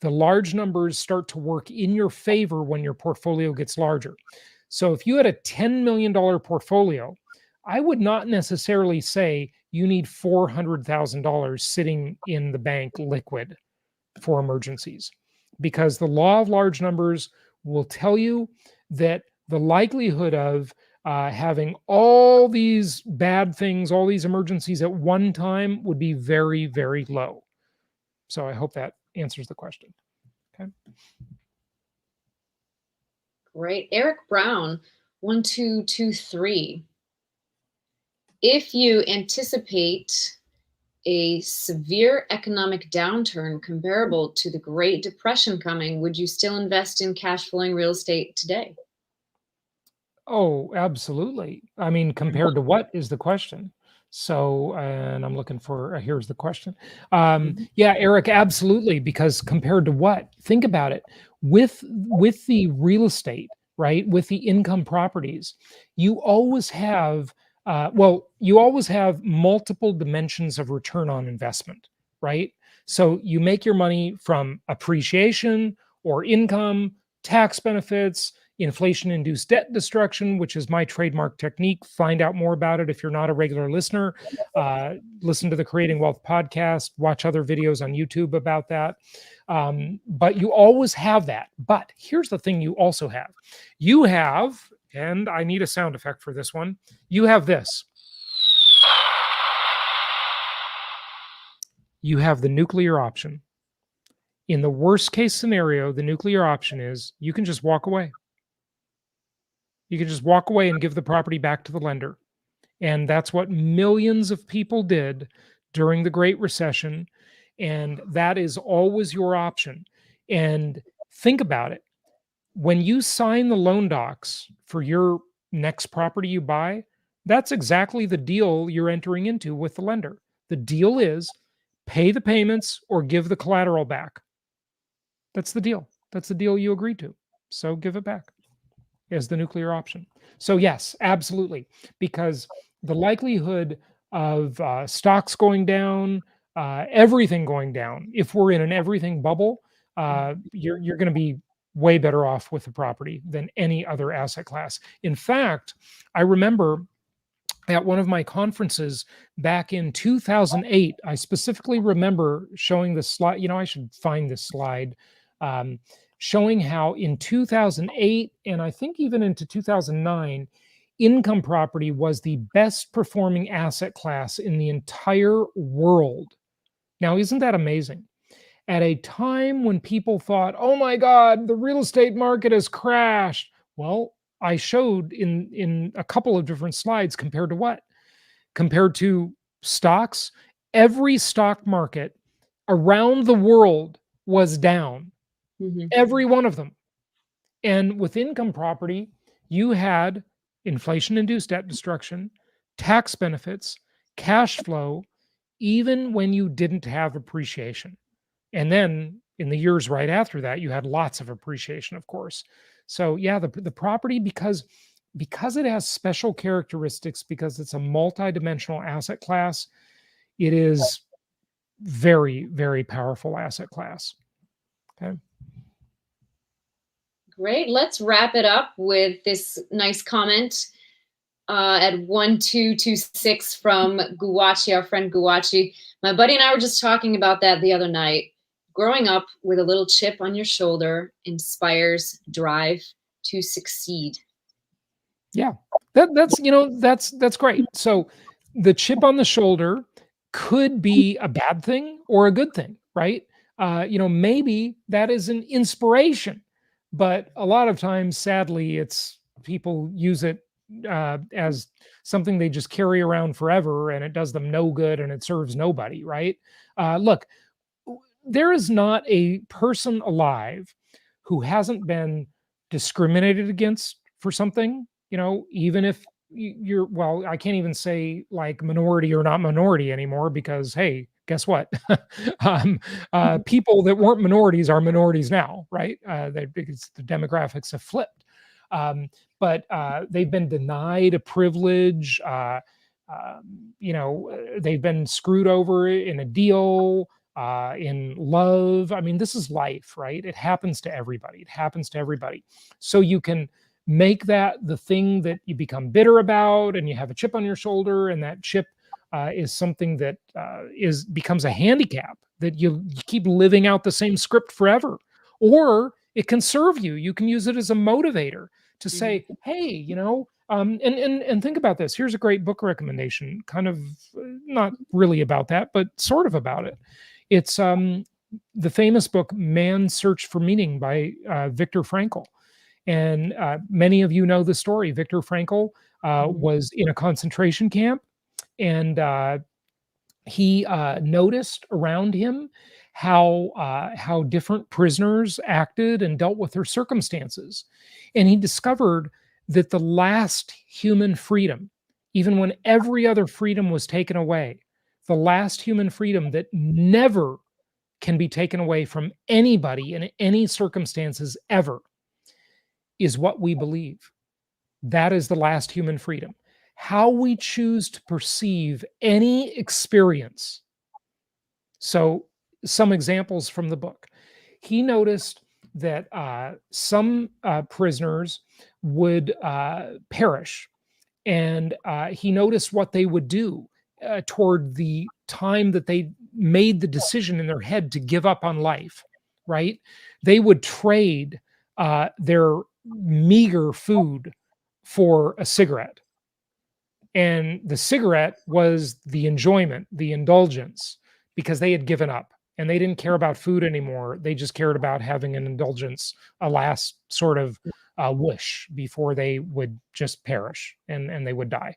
The large numbers start to work in your favor when your portfolio gets larger. So if you had a $10 million portfolio, I would not necessarily say you need $400,000 sitting in the bank liquid for emergencies, because the law of large numbers will tell you that the likelihood of having all these bad things, all these emergencies at one time would be very, very low. So I hope that answers the question. Okay. Great. Eric Brown, 1223. If you anticipate a severe economic downturn comparable to the Great Depression coming, would you still invest in cash flowing real estate today? Oh, absolutely. I mean, compared to what is the question? So, and I'm looking for, here's the question. Mhm. Yeah, Eric, absolutely. Because compared to what? Think about it. With the real estate, right? With the income properties, you always have, you always have multiple dimensions of return on investment, right? So you make your money from appreciation or income, tax benefits, inflation-induced debt destruction, which is my trademark technique. Find out more about it if you're not a regular listener. Listen to the Creating Wealth podcast, watch other videos on YouTube about that. But you always have that. But here's the thing you also have. You have, and I need a sound effect for this one, you have this. You have the nuclear option. In the worst case scenario, the nuclear option is you can just walk away. You can just walk away and give the property back to the lender. And that's what millions of people did during the Great Recession. And that is always your option. And think about it. When you sign the loan docs for your next property you buy, that's exactly the deal you're entering into with the lender. The deal is pay the payments or give the collateral back. That's the deal. That's the deal you agreed to. So give it back as the nuclear option. So yes, absolutely, because the likelihood of stocks going down, everything going down, if we're in an everything bubble, you're going to be way better off with the property than any other asset class. In fact, I remember at one of my conferences back in 2008, I specifically remember showing the slide. You know, I should find this slide. Showing how in 2008 and I think even into 2009, income property was the best performing asset class in the entire world. Now, isn't that amazing? At a time when people thought, oh my God, the real estate market has crashed. Well, I showed in a couple of different slides compared to what? Compared to stocks, every stock market around the world was down. Mhm. Every one of them. And with income property, you had inflation induced debt destruction, tax benefits, cash flow, even when you didn't have appreciation. And then in the years right after that, you had lots of appreciation, of course. So yeah, the property, because it has special characteristics, because it's a multi-dimensional asset class, it is very, very powerful asset class. Okay. Great. Let's wrap it up with this nice comment at 1226 from Guwachi, our friend Guwachi. My buddy and I were just talking about that the other night. Growing up with a little chip on your shoulder inspires drive to succeed. Yeah. That's great. So the chip on the shoulder could be a bad thing or a good thing, right? Maybe that is an inspiration, but a lot of times, sadly, it's people use it as something they just carry around forever, and it does them no good and it serves nobody, right? Look, there is not a person alive who hasn't been discriminated against for something, even if you're, well, I can't even say like minority or not minority anymore because, hey, guess what? um, People that weren't minorities are minorities now, right? Because the demographics have flipped. But they've been denied a privilege. They've been screwed over in a deal, in love. I mean, this is life, right? It happens to everybody. It happens to everybody. So you can make that the thing that you become bitter about, and you have a chip on your shoulder, and that chip is something that becomes a handicap that you keep living out the same script forever. Or it can serve you. You can use it as a motivator to say, hey, and think about this. Here's a great book recommendation, kind of not really about that, but sort of about it. It's the famous book Man's Search for Meaning by Viktor Frankl. And many of you know the story. Viktor Frankl was in a concentration camp, and he noticed around him how different prisoners acted and dealt with their circumstances, and he discovered that the last human freedom, even when every other freedom was taken away, the last human freedom that never can be taken away from anybody in any circumstances ever, is what we believe. That is the last human freedom. How we choose to perceive any experience. So, some examples from the book. He noticed that some prisoners would perish, and he noticed what they would do toward the time that they made the decision in their head to give up on life, right? They would trade their meager food for a cigarette. And the cigarette was the enjoyment, the indulgence, because they had given up and they didn't care about food anymore. They just cared about having an indulgence, a last sort of wish before they would just perish and they would die.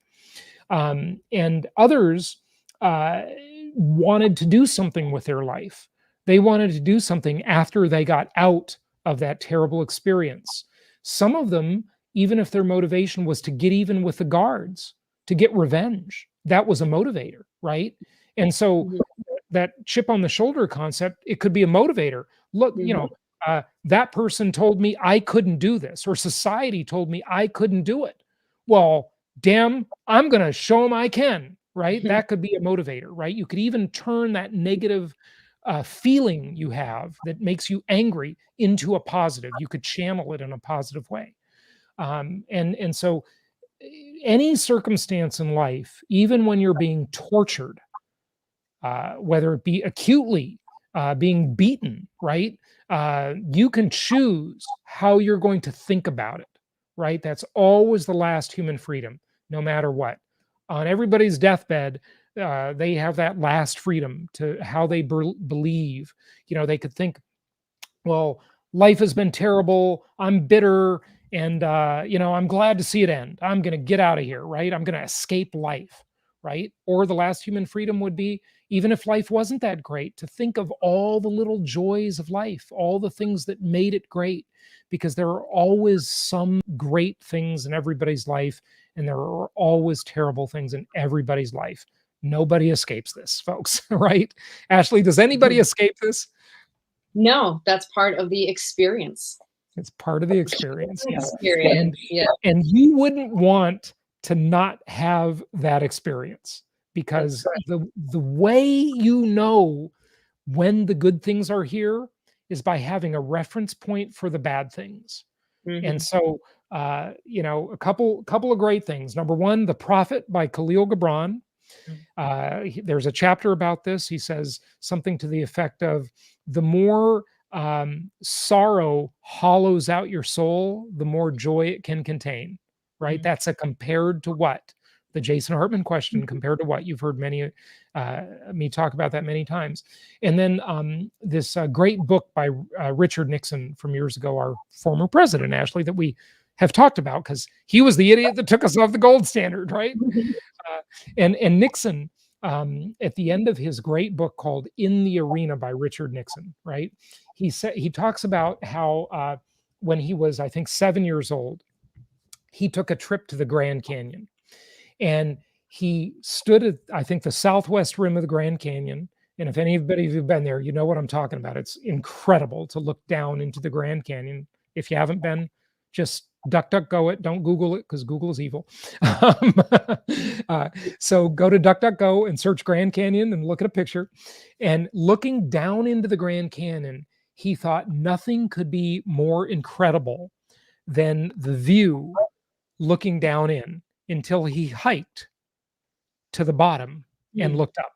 And others wanted to do something with their life. They wanted to do something after they got out of that terrible experience. Some of them, even if their motivation was to get even with the guards, to get revenge, that was a motivator, right? And so that chip on the shoulder concept, it could be a motivator. Look, that person told me I couldn't do this, or society told me I couldn't do it. Well, damn, I'm going to show them I can, right? That could be a motivator, right? You could even turn that negative feeling you have that makes you angry into a positive. You could channel it in a positive way. And so any circumstance in life, even when you're being tortured, whether it be acutely being beaten, right? You can choose how you're going to think about it, right? That's always the last human freedom, no matter what. On everybody's deathbed, they have that last freedom to how they believe. They could think, well, life has been terrible. I'm bitter. And, I'm glad to see it end. I'm going to get out of here, right? I'm going to escape life, right? Or the last human freedom would be, even if life wasn't that great, to think of all the little joys of life, all the things that made it great, because there are always some great things in everybody's life, and there are always terrible things in everybody's life. Nobody escapes this, folks, right? Ashley, does anybody escape this? No, that's part of the experience. It's part of the experience. Yeah. And you wouldn't want to not have that experience, because the way you know when the good things are is by having a reference point for the bad things. And so, a couple of great things. Number one, The Prophet by Khalil Gibran. There's a chapter about this. He says something to the effect of, the more sorrow hollows out your soul, the more joy it can contain, right? That's a compared to what? The Jason Hartman question, compared to what? You've heard me talk about that many times. And then this great book by Richard Nixon from years ago, our former president, Ashley, that we have talked about because he was the idiot that took us off the gold standard, right? And Nixon, at the end of his great book called In the Arena by Richard Nixon, right? He talks about how when he was, I think, 7 years old, he took a trip to the Grand Canyon, and he stood at, I think, the southwest rim of the Grand Canyon. And if anybody of you've been there, you know what I'm talking about. It's incredible to look down into the Grand Canyon. If you haven't been, just DuckDuckGo it. Don't Google it, because Google is evil. So go to DuckDuckGo and search Grand Canyon and look at a picture. And looking down into the Grand Canyon, he thought nothing could be more incredible than the view looking down in, until he hiked to the bottom and looked up,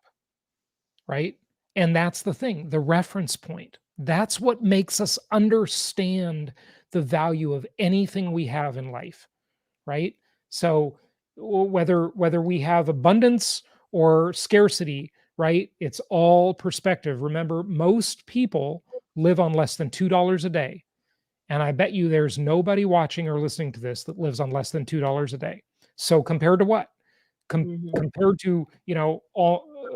right? And that's the thing, the reference point. That's what makes us understand the value of anything we have in life, right? So whether we have abundance or scarcity, right? It's all perspective. Remember, most people live on less than $2 a day. And I bet you there's nobody watching or listening to this that lives on less than $2 a day. So compared to what? Compared to,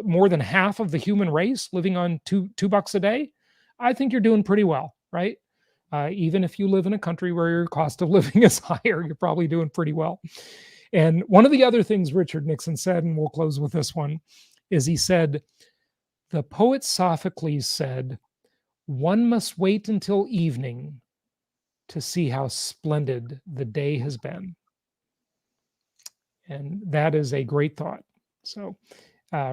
more than half of the human race living on $2 a day, I think you're doing pretty well, right? Even if you live in a country where your cost of living is higher, you're probably doing pretty well. And one of the other things Richard Nixon said, and we'll close with this one, is he said, the poet Sophocles said, one must wait until evening to see how splendid the day has been. And that is a great thought. So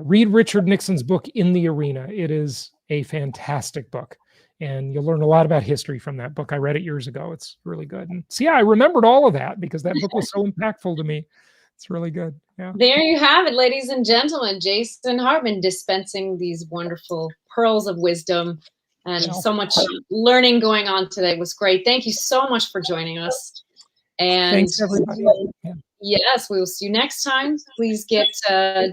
read Richard Nixon's book, In the Arena. It is a fantastic book. And you'll learn a lot about history from that book. I read it years ago. It's really good. And see, I remembered all of that because that book was so impactful to me. It's really good. Yeah. There you have it, ladies and gentlemen. Jason Hartman dispensing these wonderful pearls of wisdom, and so much learning going on today. It was great. Thank you so much for joining us. And thanks, everybody. Yeah. Yes, we will see you next time. Please get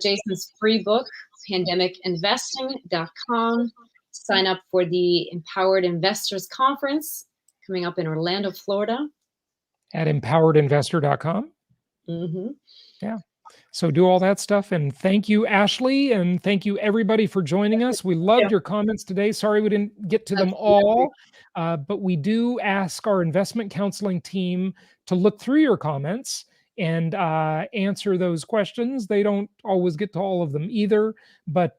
Jason's free book, pandemicinvesting.com. Sign up for the Empowered Investors Conference coming up in Orlando, Florida. At empoweredinvestor.com. Mm-hmm. Yeah. So do all that stuff. And thank you, Ashley. And thank you, everybody, for joining us. We loved your comments today. Sorry we didn't get to them all. But we do ask our investment counseling team to look through your comments and answer those questions. They don't always get to all of them either, but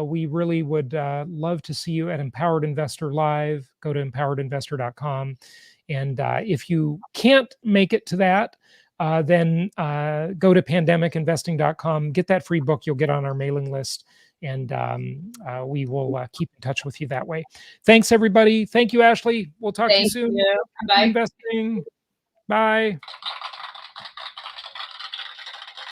we really would love to see you at Empowered Investor Live. Go to empoweredinvestor.com. And if you can't make it to that, then go to pandemicinvesting.com, get that free book. You'll get on our mailing list, and we will keep in touch with you that way. Thanks, everybody. Thank you, Ashley. We'll talk to you soon. Bye. Investing. Bye.